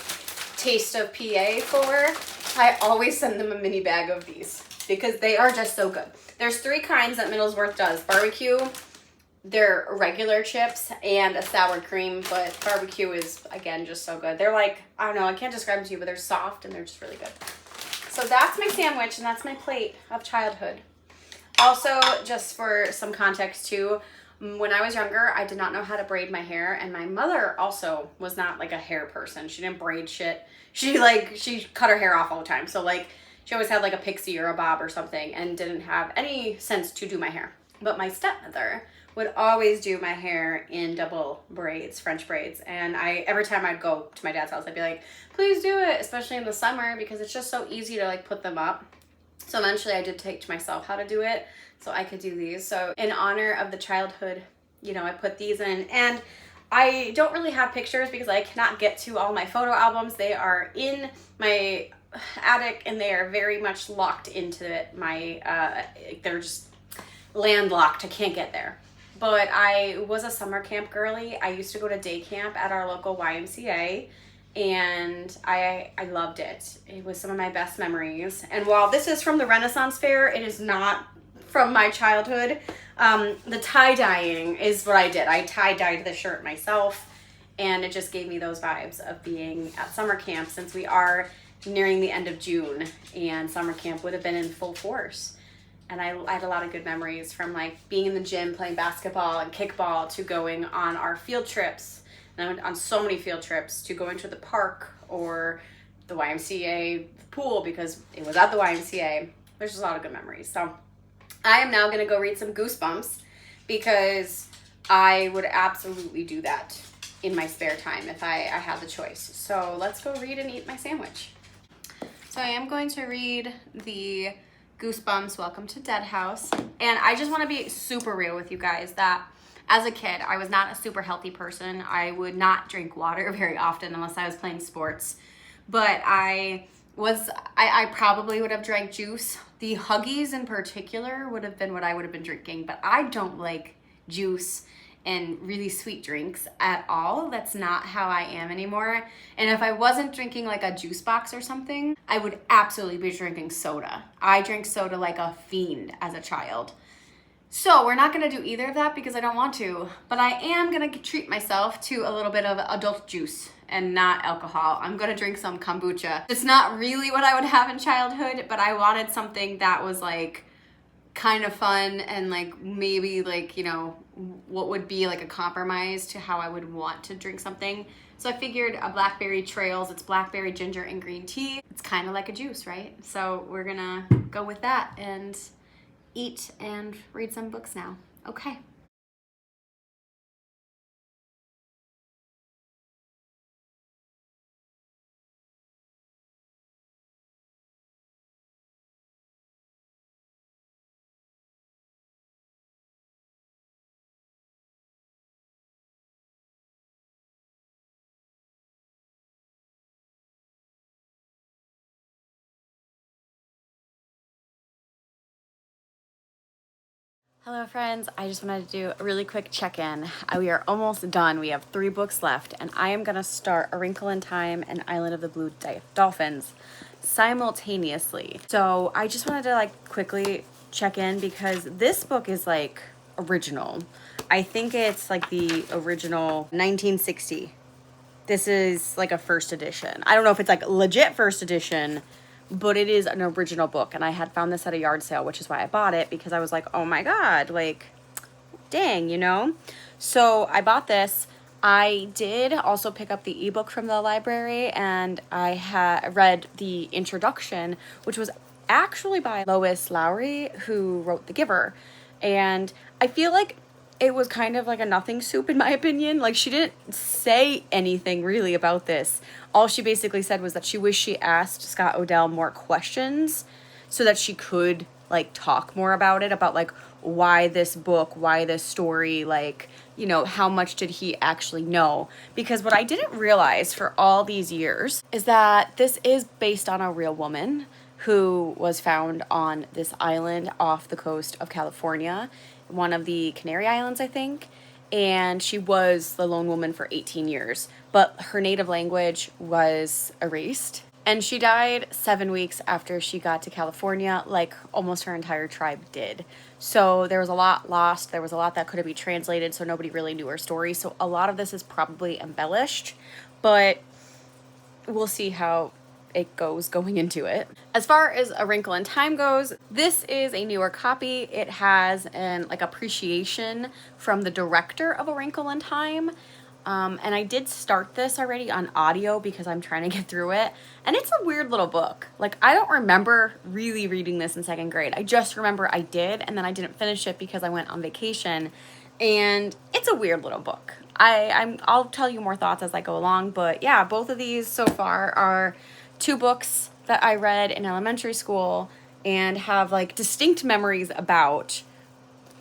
S1: taste of PA for, I always send them a mini bag of these because they are just so good. There's 3 kinds that Middlesworth does. Barbecue, their regular chips, and a sour cream, but barbecue is, again, just so good. They're like, I don't know, I can't describe them to you, but they're soft and they're just really good. So that's my sandwich and that's my plate of childhood. Also, just for some context too, when I was younger, I did not know how to braid my hair, and my mother also was not like a hair person. She didn't braid shit. She cut her hair off all the time. So like she always had like a pixie or a bob or something and didn't have any sense to do my hair. But my stepmother would always do my hair in double braids, French braids. And every time I'd go to my dad's house, I'd be like, please do it, especially in the summer because it's just so easy to like put them up. So eventually I did take to myself how to do it so I could do these. So in honor of the childhood, you know, I put these in. And I don't really have pictures because I cannot get to all my photo albums. They are in my attic and they are very much locked into it. They're just landlocked. I can't get there. But I was a summer camp girly. I used to go to day camp at our local YMCA. And I loved it. It was some of my best memories. And while this is from the Renaissance Fair, it is not from my childhood. The tie-dyeing is what I did. I tie-dyed the shirt myself, and it just gave me those vibes of being at summer camp since we are nearing the end of June, and summer camp would have been in full force. And I had a lot of good memories from like being in the gym playing basketball and kickball to going on our field trips. And I went on so many field trips to going to the park or the YMCA pool because it was at the YMCA. There's just a lot of good memories. So I am now going to go read some Goosebumps because I would absolutely do that in my spare time if I had the choice. So let's go read and eat my sandwich. So I am going to read the Goosebumps Welcome to Dead House. And I just want to be super real with you guys that as a kid, I was not a super healthy person. I would not drink water very often unless I was playing sports. But I was I probably would have drank juice. The Huggies in particular would have been what I would have been drinking, but I don't like juice and really sweet drinks at all. That's not how I am anymore. And if I wasn't drinking like a juice box or something, I would absolutely be drinking soda. I drank soda like a fiend as a child. So we're not gonna do either of that because I don't want to, but I am gonna treat myself to a little bit of adult juice and not alcohol. I'm gonna drink some kombucha. It's not really what I would have in childhood, but I wanted something that was like kind of fun and like maybe like, you know, what would be like a compromise to how I would want to drink something. So I figured a blackberry trails, it's blackberry, ginger, and green tea. It's kind of like a juice, right? So we're gonna go with that and eat and read some books now. Okay. Hello friends, I just wanted to do a really quick check-in. We are almost done. We have 3 books left and I am gonna start A Wrinkle in Time and Island of the Blue Dolphins simultaneously. So I just wanted to like quickly check in because this book is like original. I think it's like the original 1960. This is like a first edition. I don't know if it's like legit first edition, but it is an original book. And I had found this at a yard sale, which is why I bought it, because I was like, oh my God, like, dang, you know? So I bought this. I did also pick up the ebook from the library, and I had read the introduction, which was actually by Lois Lowry, who wrote The Giver. And I feel like it was kind of like a nothing soup in my opinion. Like she didn't say anything really about this. All she basically said was that she wished she asked Scott Odell more questions so that she could like talk more about it, about like why this book, why this story, like, you know, how much did he actually know? Because what I didn't realize for all these years is that this is based on a real woman who was found on this island off the coast of California, one of the Canary Islands, I think. And she was the lone woman for 18 years, but her native language was erased. And she died 7 weeks after she got to California, like almost her entire tribe did. So there was a lot lost. There was a lot that couldn't be translated, so nobody really knew her story. So a lot of this is probably embellished, but we'll see how it goes going into it. As far as A Wrinkle in Time goes, this is a newer copy. It has an like appreciation from the director of A Wrinkle in Time. And I did start this already on audio because I'm trying to get through it. And it's a weird little book. Like, I don't remember really reading this in 2nd grade. I just remember I did, and then I didn't finish it because I went on vacation. And it's a weird little book. I'll tell you more thoughts as I go along. But yeah, both of these so far are 2 books that I read in elementary school and have like distinct memories about.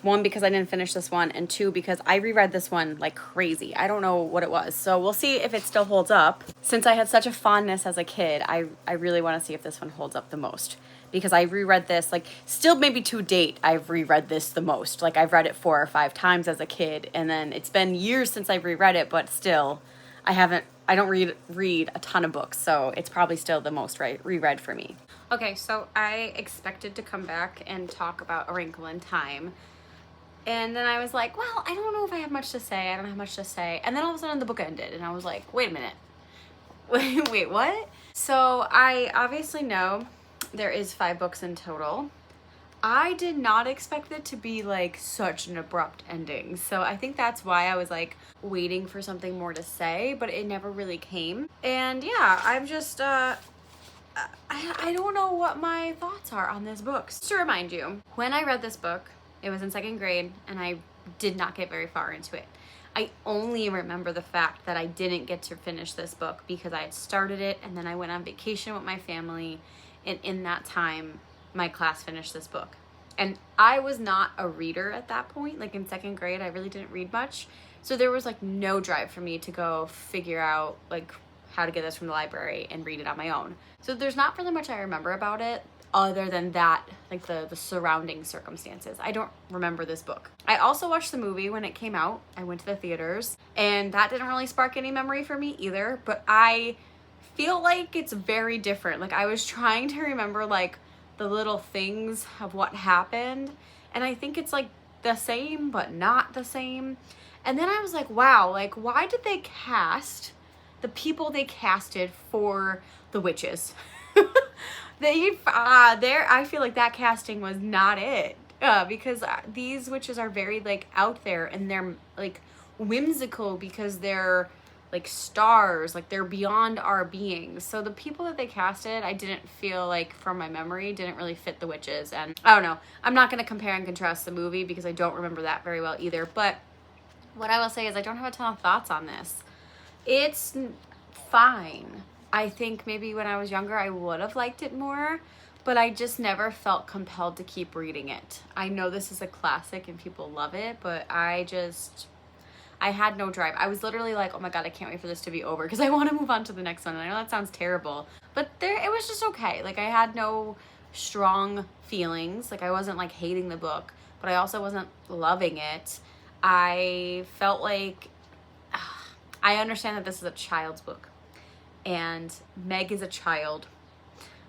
S1: 1, because I didn't finish this one, and 2, because I reread this one like crazy. I don't know what it was. So we'll see if it still holds up. Since I had such a fondness as a kid, I really want to see if this one holds up the most. Because I reread this, like, still maybe to date, I've reread this the most. Like, I've read it 4 or 5 times as a kid, and then it's been years since I've reread it, but still, I don't read a ton of books, so it's probably still the most reread for me. Okay, so I expected to come back and talk about A Wrinkle in Time. And then I was like, well, I don't know if I have much to say. I don't have much to say. And then all of a sudden the book ended and I was like, wait a minute. Wait, what? So I obviously know there is 5 books in total. I did not expect it to be like such an abrupt ending. So I think that's why I was like waiting for something more to say, but it never really came. And yeah, I'm just, I don't know what my thoughts are on this book. Just to remind you, when I read this book, it was in 2nd grade, and I did not get very far into it. I only remember the fact that I didn't get to finish this book because I had started it, and then I went on vacation with my family, and in that time, my class finished this book. And I was not a reader at that point. Like, in 2nd grade, I really didn't read much. So there was, like, no drive for me to go figure out, like, how to get this from the library and read it on my own. So there's not really much I remember about it other than that, like the surrounding circumstances. I don't remember this book. I also watched the movie when it came out. I went to the theaters, and that didn't really spark any memory for me either, but I feel like it's very different. Like, I was trying to remember like the little things of what happened, and I think it's like the same but not the same. And then I was like, wow, like, why did they cast the people they casted for the witches? I feel like that casting was not it, because these witches are very like out there, and they're like whimsical because they're like stars, like they're beyond our beings. So the people that they casted, I didn't feel like, from my memory, didn't really fit the witches. And I don't know, I'm not going to compare and contrast the movie because I don't remember that very well either. But what I will say is I don't have a ton of thoughts on this. It's fine. I think maybe when I was younger I would have liked it more, but I just never felt compelled to keep reading it. I know this is a classic and people love it, but I had no drive. I was literally like, oh my God, I can't wait for this to be over because I want to move on to the next one. And I know that sounds terrible, but it was just okay. Like, I had no strong feelings. Like, I wasn't like hating the book, but I also wasn't loving it. I felt like, I understand that this is a child's book and Meg is a child,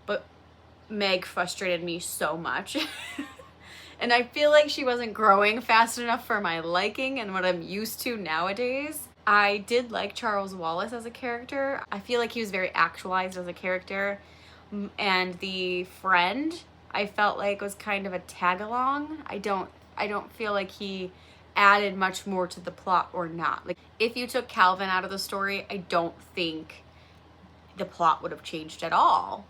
S1: but Meg frustrated me so much. And I feel like she wasn't growing fast enough for my liking and what I'm used to nowadays. I did like Charles Wallace as a character. I feel like he was very actualized as a character. And the friend, I felt like was kind of a tag along. I don't feel like he added much more to the plot or not. Like, if you took Calvin out of the story, I don't think the plot would have changed at all.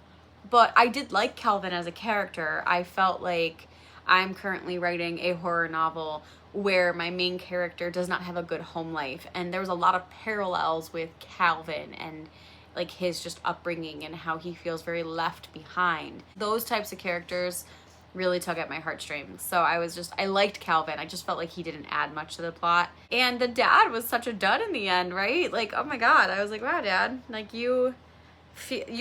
S1: But I did like Calvin as a character. I felt like I'm currently writing a horror novel where my main character does not have a good home life. And there was a lot of parallels with Calvin and like his just upbringing and how he feels very left behind. Those types of characters really tug at my heartstrings. So I liked Calvin. I just felt like he didn't add much to the plot. And the dad was such a dud in the end, right? Like, oh my God. I was like, wow, Dad, like you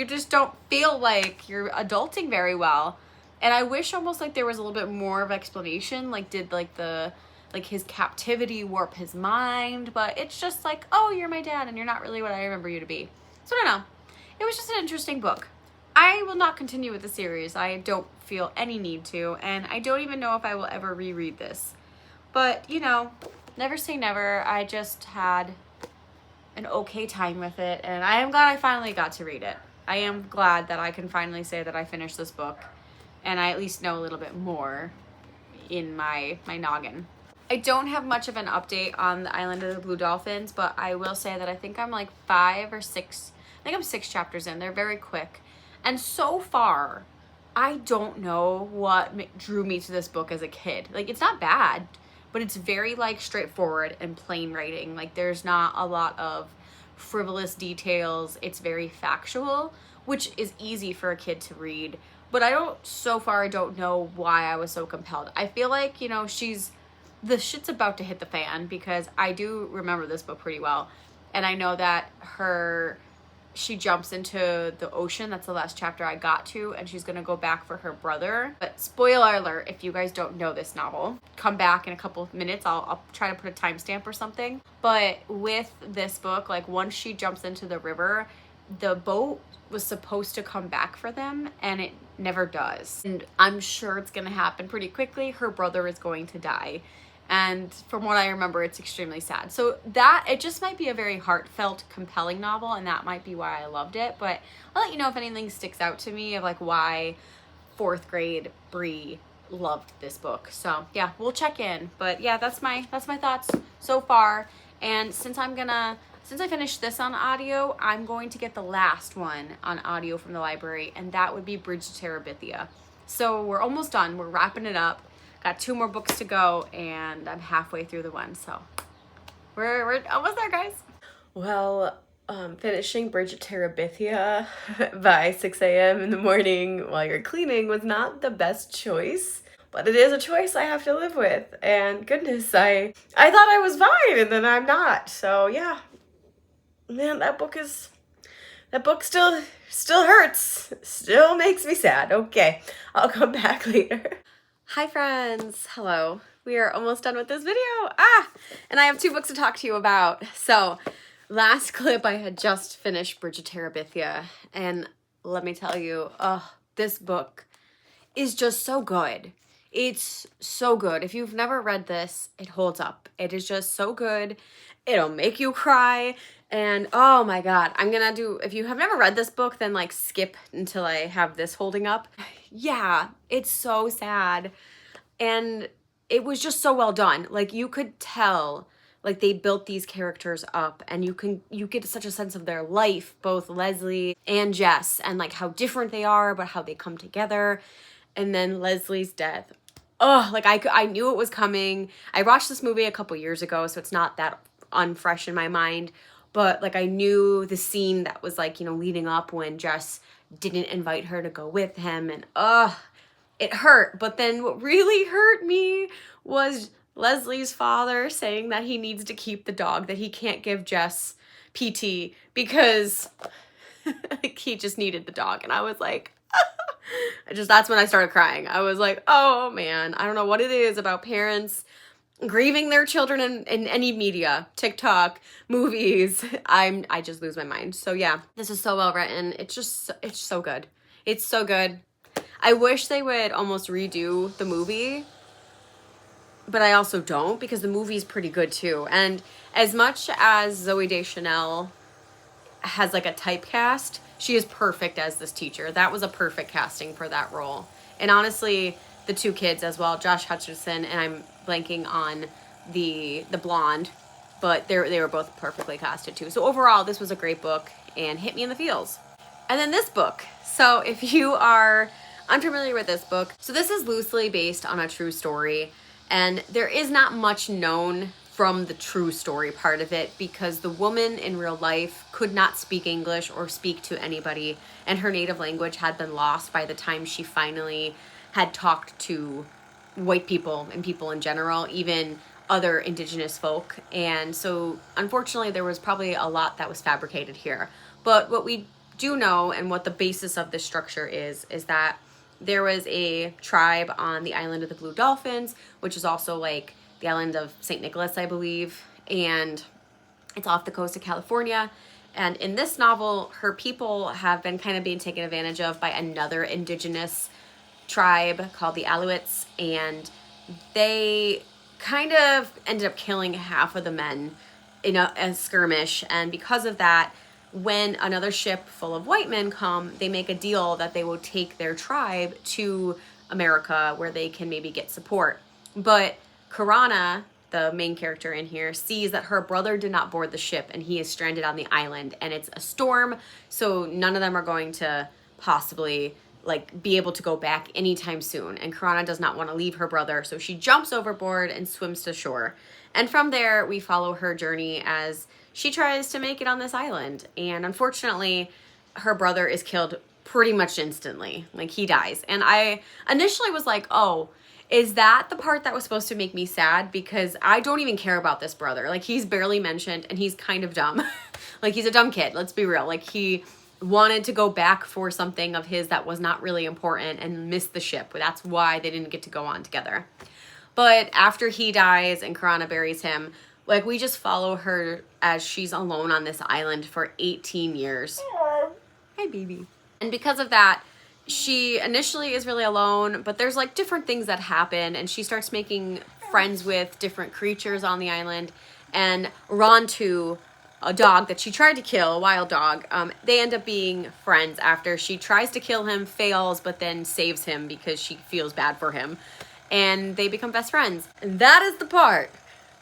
S1: just don't feel like you're adulting very well. And I wish almost like there was a little bit more of explanation. Like, did like his captivity warp his mind? But it's just like, oh, you're my dad and you're not really what I remember you to be. So I don't know. It was just an interesting book. I will not continue with the series. I don't feel any need to. And I don't even know if I will ever reread this. But, you know, never say never. I just had an okay time with it. And I am glad I finally got to read it. I am glad that I can finally say that I finished this book. And I at least know a little bit more in my noggin. I don't have much of an update on the Island of the Blue Dolphins, but I will say that I think I'm like 5 or 6, I think I'm 6 chapters in. They're very quick. And so far, I don't know what drew me to this book as a kid. Like, it's not bad, but it's very like straightforward and plain writing. Like, there's not a lot of frivolous details. It's very factual, which is easy for a kid to read. But so far I don't know why I was so compelled. I feel like, you know, the shit's about to hit the fan because I do remember this book pretty well. And I know that she jumps into the ocean. That's the last chapter I got to. And she's going to go back for her brother. But spoiler alert, if you guys don't know this novel, come back in a couple of minutes. I'll try to put a timestamp or something. But with this book, like, once she jumps into the river, the boat was supposed to come back for them and it never does. And I'm sure it's going to happen pretty quickly. Her brother is going to die. And from what I remember, it's extremely sad. So it just might be a very heartfelt, compelling novel, and that might be why I loved it. But I'll let you know if anything sticks out to me of like why 4th grade Bree loved this book. So yeah, we'll check in. But yeah, that's my thoughts so far. And since I finished this on audio, I'm going to get the last one on audio from the library, and that would be Bridge to Terabithia. So we're almost done. We're wrapping it up. Got 2 more books to go, and I'm halfway through the one, so we're almost there, guys.
S2: Well, finishing Bridge to Terabithia by 6 a.m. in the morning while you're cleaning was not the best choice. But it is a choice I have to live with, and goodness, I thought I was fine, and then I'm not. So yeah, man, that book is that book still hurts. Still makes me sad. Okay, I'll come back later.
S1: Hi friends, hello. We are almost done with this video. And I have 2 books to talk to you about. So last clip I had just finished Bridge of Terabithia, and let me tell you, this book is just so good. It's so good. If you've never read this, it holds up. It is just so good. It'll make you cry. And oh my God, if you have never read this book, then like skip until I have this holding up. Yeah, it's so sad. And it was just so well done. Like you could tell like they built these characters up, and you get such a sense of their life, both Leslie and Jess, and like how different they are, but how they come together. And then Leslie's death. Oh, like I knew it was coming. I watched this movie a couple years ago, so it's not that unfresh in my mind. But like I knew the scene that was like, leading up when Jess didn't invite her to go with him, and it hurt. But then what really hurt me was Leslie's father saying that he needs to keep the dog, that he can't give Jess PT because like, he just needed the dog. And I was like, that's when I started crying. I was like, oh man, I don't know what it is about parents grieving their children in any media, TikTok, movies. I just lose my mind. So yeah, this is so well written. It's so good. It's so good. I wish they would almost redo the movie, but I also don't, because the movie's pretty good too. And as much as Zooey Deschanel has like a typecast, she is perfect as this teacher. That was a perfect casting for that role. And honestly, the 2 kids as well, Josh Hutcherson, and I'm blanking on the blonde, but they were both perfectly casted too. So overall, this was a great book and hit me in the feels. And then this book. So if you are unfamiliar with this book, so this is loosely based on a true story, and there is not much known from the true story part of it, because the woman in real life could not speak English or speak to anybody, and her native language had been lost by the time she finally had talked to white people and people in general, even other indigenous folk. And so unfortunately there was probably a lot that was fabricated here. But what we do know, and what the basis of this structure is that there was a tribe on the island of the Blue Dolphins, which is also like the island of St. Nicholas, I believe, and it's off the coast of California. And in this novel, her people have been kind of being taken advantage of by another indigenous tribe called the Alouettes, and they kind of ended up killing half of the men in a skirmish. And because of that, when another ship full of white men come, they make a deal that they will take their tribe to America, where they can maybe get support. But Karana, the main character in here, sees that her brother did not board the ship, and he is stranded on the island, and it's a storm, so none of them are going to possibly like be able to go back anytime soon. And Karana does not want to leave her brother, so she jumps overboard and swims to shore. And from there, we follow her journey as she tries to make it on this island. And unfortunately, her brother is killed pretty much instantly. Like, he dies. And I initially was like, oh, is that the part that was supposed to make me sad? Because I don't even care about this brother. Like, he's barely mentioned, and he's kind of dumb. Like, he's a dumb kid, let's be real. Like, he wanted to go back for something of his that was not really important and missed the ship. That's why they didn't get to go on together. But after he dies and Karana buries him, like, we just follow her as she's alone on this island for 18 years. Hi, baby. And because of that, she initially is really alone, but there's like different things that happen, and she starts making friends with different creatures on the island. And Rontu, a dog that she tried to kill, a wild dog, they end up being friends after she tries to kill him, fails, but then saves him because she feels bad for him. And they become best friends. And that is the part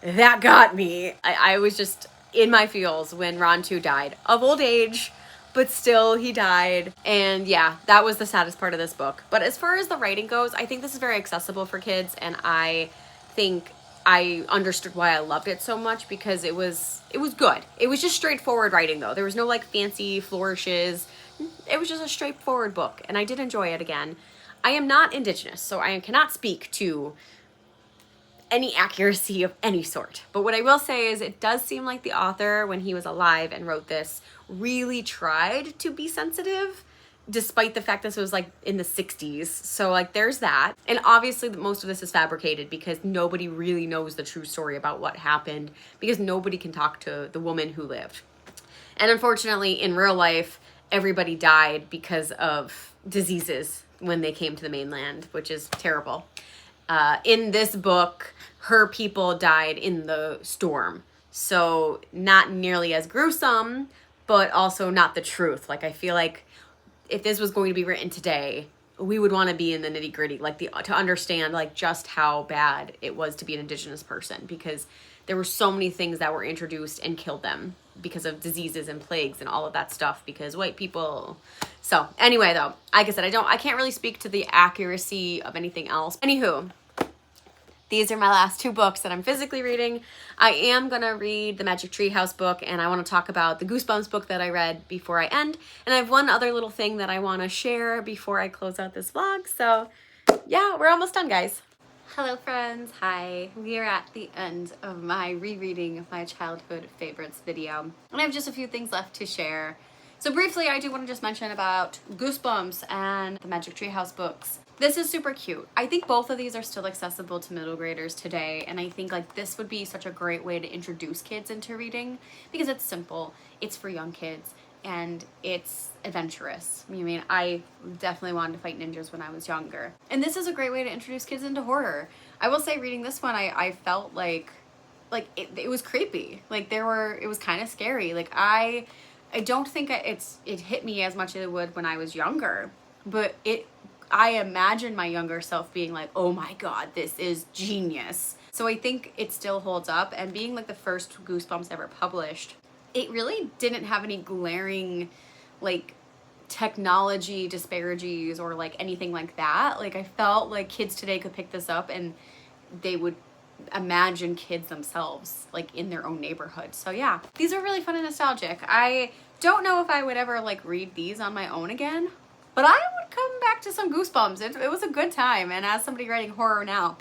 S1: that got me. I was just in my feels when Rontu died of old age, but still he died. And yeah, that was the saddest part of this book. But as far as the writing goes, I think this is very accessible for kids, and I think I understood why I loved it so much, because it was good. It was just straightforward writing, though. There was no like fancy flourishes. It was just a straightforward book, and I did enjoy it again. I am not Indigenous, so I cannot speak to any accuracy of any sort. But what I will say is it does seem like the author, when he was alive and wrote this, really tried to be sensitive, despite the fact this was like in the 60s. So like there's that. And obviously most of this is fabricated because nobody really knows the true story about what happened, because nobody can talk to the woman who lived. And unfortunately in real life, everybody died because of diseases when they came to the mainland, which is terrible. In this book, her people died in the storm. So not nearly as gruesome, but also not the truth. Like I feel like if this was going to be written today, we would want to be in the nitty gritty, like to understand like just how bad it was to be an Indigenous person, because there were so many things that were introduced and killed them because of diseases and plagues and all of that stuff because white people. So anyway, though, like I said, I can't really speak to the accuracy of anything else. Anywho, these are my last 2 books that I'm physically reading. I am going to read the Magic Tree House book, and I want to talk about the Goosebumps book that I read before I end. And I have one other little thing that I want to share before I close out this vlog. So yeah, we're almost done, guys. Hello friends, hi. We are at the end of my rereading of my childhood favorites video. And I have just a few things left to share. So briefly, I do want to just mention about Goosebumps and the Magic Tree House books. This is super cute. I think both of these are still accessible to middle graders today, and I think like this would be such a great way to introduce kids into reading because it's simple, it's for young kids, and it's adventurous. I mean, I definitely wanted to fight ninjas when I was younger. And this is a great way to introduce kids into horror. I will say reading this one, I felt like it was creepy. Like it was kind of scary. Like I don't think it hit me as much as it would when I was younger, but I imagine my younger self being like, oh my God, this is genius. So I think it still holds up, and being like the first Goosebumps ever published, it really didn't have any glaring like technology disparities or like anything like that. Like I felt like kids today could pick this up and they would imagine kids themselves like in their own neighborhood. So yeah, these are really fun and nostalgic. I don't know if I would ever like read these on my own again, but I would come back to some Goosebumps. It was a good time, and as somebody writing horror now,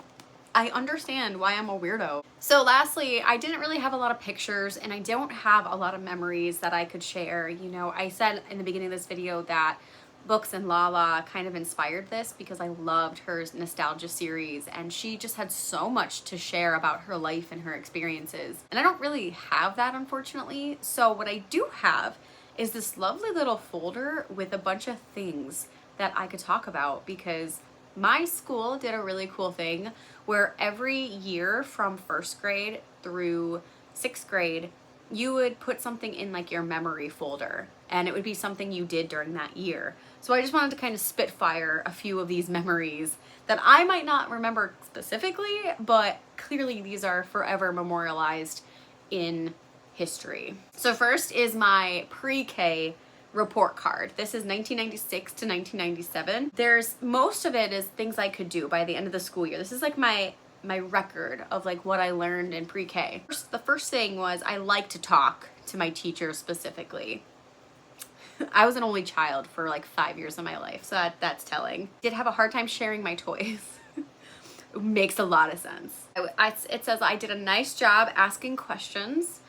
S1: I understand why I'm a weirdo. So lastly, I didn't really have a lot of pictures, and I don't have a lot of memories that I could share. You know, I said in the beginning of this video that Books and Lala kind of inspired this because I loved her nostalgia series, and she just had so much to share about her life and her experiences. And I don't really have that, unfortunately. So what I do have is this lovely little folder with a bunch of things that I could talk about, because my school did a really cool thing where every year from 1st grade through 6th grade, you would put something in like your memory folder, and it would be something you did during that year. So I just wanted to kind of spitfire a few of these memories that I might not remember specifically, but clearly these are forever memorialized in history. So first is my pre-K report card. This is 1996 to 1997. Most of it is things I could do by the end of the school year. This is like my record of like what I learned in pre-K. The first thing was I like to talk to my teachers specifically. I was an only child for like 5 years of my life, so that's telling. Did have a hard time sharing my toys. It makes a lot of sense. It says I did a nice job asking questions.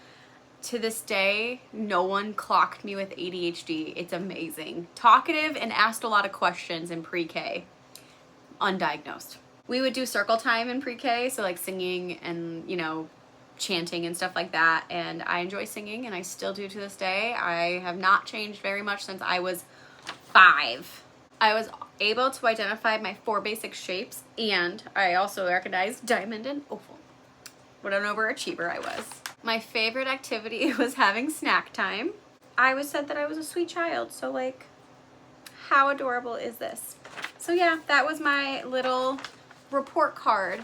S1: To this day, no one clocked me with ADHD. It's amazing. Talkative and asked a lot of questions in pre-K. Undiagnosed. We would do circle time in pre-K, so like singing and, you know, chanting and stuff like that. And I enjoy singing, and I still do to this day. I have not changed very much since I was 5. I was able to identify my 4 basic shapes, and I also recognized diamond and oval. What an overachiever I was. My favorite activity was having snack time. I was said that I was a sweet child, so like, how adorable is this? So yeah, that was my little report card.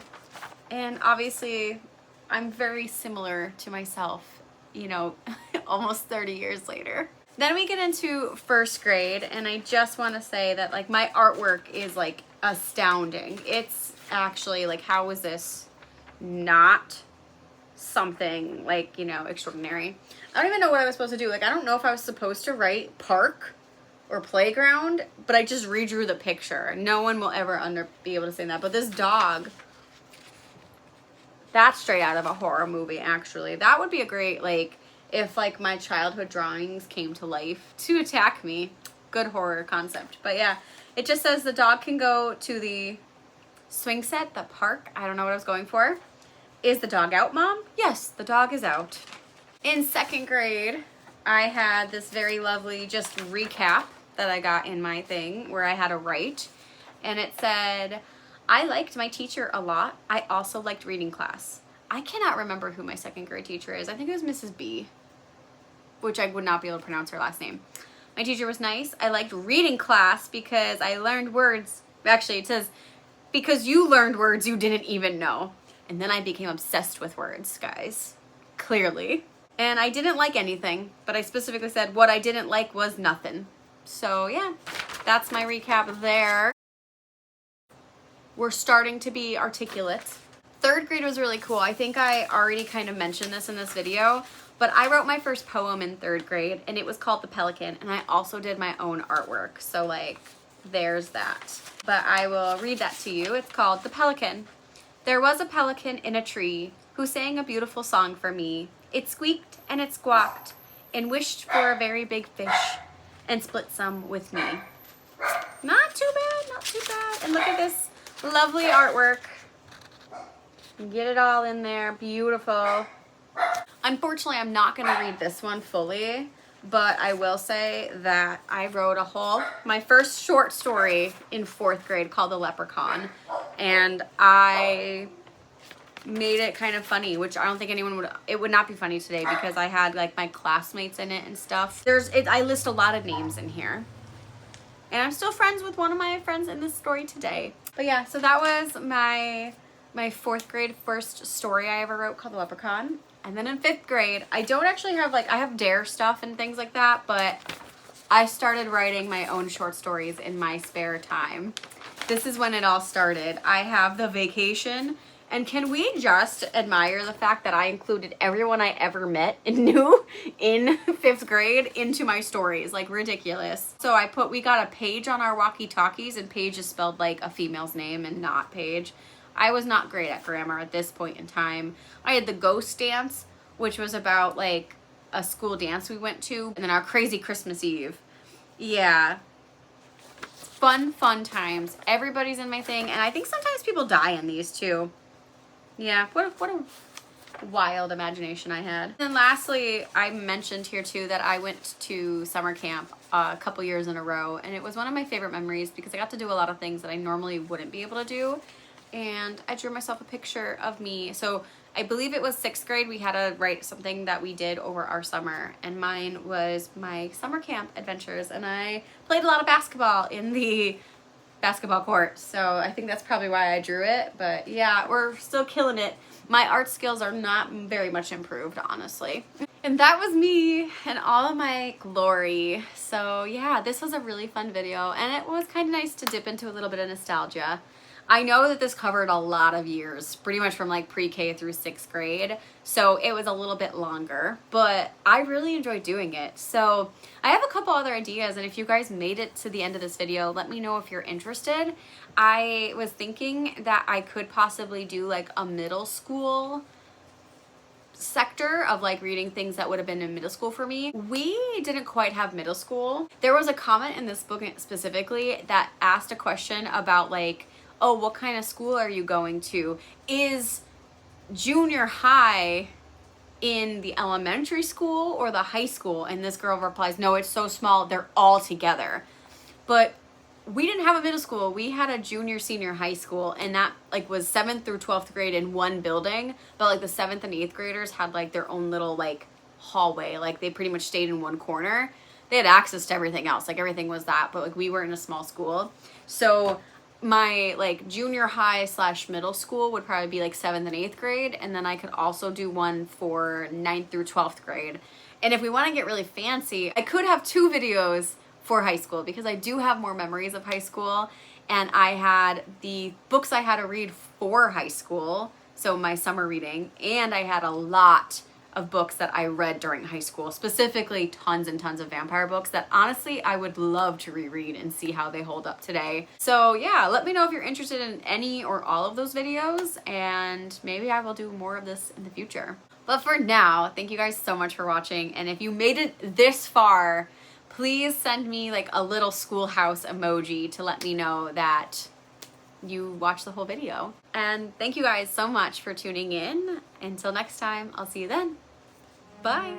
S1: And obviously, I'm very similar to myself, you know, almost 30 years later. Then we get into 1st grade, and I just want to say that like my artwork is like astounding. It's actually like, how is this not something like, you know, extraordinary? I don't even know what I was supposed to do. Like, I don't know if I was supposed to write park or playground, but I just redrew the picture. No one will ever be able to say that. But this dog That's straight out of a horror movie, actually. That would be a great, like, if, like, my childhood drawings came to life to attack me. Good horror concept. But yeah, it just says the dog can go to the swing set, the park. I don't know what I was going for. Is the dog out, Mom? Yes, the dog is out. In 2nd grade, I had this very lovely just recap that I got in my thing where I had to write. And it said, I liked my teacher a lot. I also liked reading class. I cannot remember who my 2nd grade teacher is. I think it was Mrs. B, which I would not be able to pronounce her last name. My teacher was nice. I liked reading class because I learned words. Actually, it says, because you learned words you didn't even know. And then I became obsessed with words, guys. Clearly. And I didn't like anything, but I specifically said what I didn't like was nothing. So yeah, that's my recap there. We're starting to be articulate. 3rd grade was really cool. I think I already kind of mentioned this in this video, but I wrote my first poem in 3rd grade and it was called The Pelican, and I also did my own artwork. So like, there's that. But I will read that to you. It's called The Pelican. There was a pelican in a tree who sang a beautiful song for me. It squeaked and it squawked and wished for a very big fish and split some with me. Not too bad, not too bad. And look at this lovely artwork. Get it all in there, beautiful. Unfortunately, I'm not gonna read this one fully, but I will say that I wrote my first short story in 4th grade called The Leprechaun. And I made it kind of funny, which I don't think it would not be funny today because I had like my classmates in it and stuff. I list a lot of names in here. And I'm still friends with one of my friends in this story today. But yeah, so that was my 4th grade first story I ever wrote called The Leprechaun. And then in 5th grade, I don't actually have I have dare stuff and things like that, but I started writing my own short stories in my spare time. This is when it all started. I have The Vacation. And can we just admire the fact that I included everyone I ever met and knew in 5th grade into my stories? Like, ridiculous. So we got a Paige on our walkie-talkies, and Paige is spelled like a female's name and not Paige. I was not great at grammar at this point in time. I had the ghost dance, which was about like a school dance we went to, and then our crazy Christmas Eve. Yeah. Fun times. Everybody's in my thing, and I think sometimes people die in these too. Yeah, what a wild imagination I had. And lastly, I mentioned here too that I went to summer camp a couple years in a row, and it was one of my favorite memories because I got to do a lot of things that I normally wouldn't be able to do. And I drew myself a picture of me. So I believe it was 6th grade. We had to write something that we did over our summer, and mine was my summer camp adventures, and I played a lot of basketball in the basketball court, so I think that's probably why I drew it. But yeah, we're still killing it. My art skills are not very much improved, honestly. And that was me and all of my glory. So yeah, this was a really fun video, and it was kind of nice to dip into a little bit of nostalgia. I know that this covered a lot of years, pretty much from like pre-K through 6th grade, so it was a little bit longer, but I really enjoyed doing it. So I have a couple other ideas, and if you guys made it to the end of this video, let me know if you're interested. I was thinking that I could possibly do like a middle school sector of like reading things that would have been in middle school for me. We didn't quite have middle school. There was a comment in this book specifically that asked a question about like, oh, what kind of school are you going to? Is junior high in the elementary school or the high school? And this girl replies, no, it's so small, they're all together. But we didn't have a middle school. We had a junior, senior high school, and that like was 7th through 12th grade in one building. But like the 7th and 8th graders had like their own little like hallway. Like they pretty much stayed in one corner. They had access to everything else. Like everything was that, but like we were in a small school. So my like junior high / middle school would probably be like 7th and 8th grade, and then I could also do one for 9th through 12th grade. And if we want to get really fancy, I could have 2 videos for high school because I do have more memories of high school, and I had the books I had to read for high school, so my summer reading, and I had a lot of books that I read during high school, specifically tons and tons of vampire books that honestly I would love to reread and see how they hold up today. So yeah, let me know if you're interested in any or all of those videos, and maybe I will do more of this in the future. But for now, thank you guys so much for watching, and if you made it this far, please send me like a little schoolhouse emoji to let me know that you watched the whole video. And thank you guys so much for tuning in. Until next time, I'll see you then. Bye.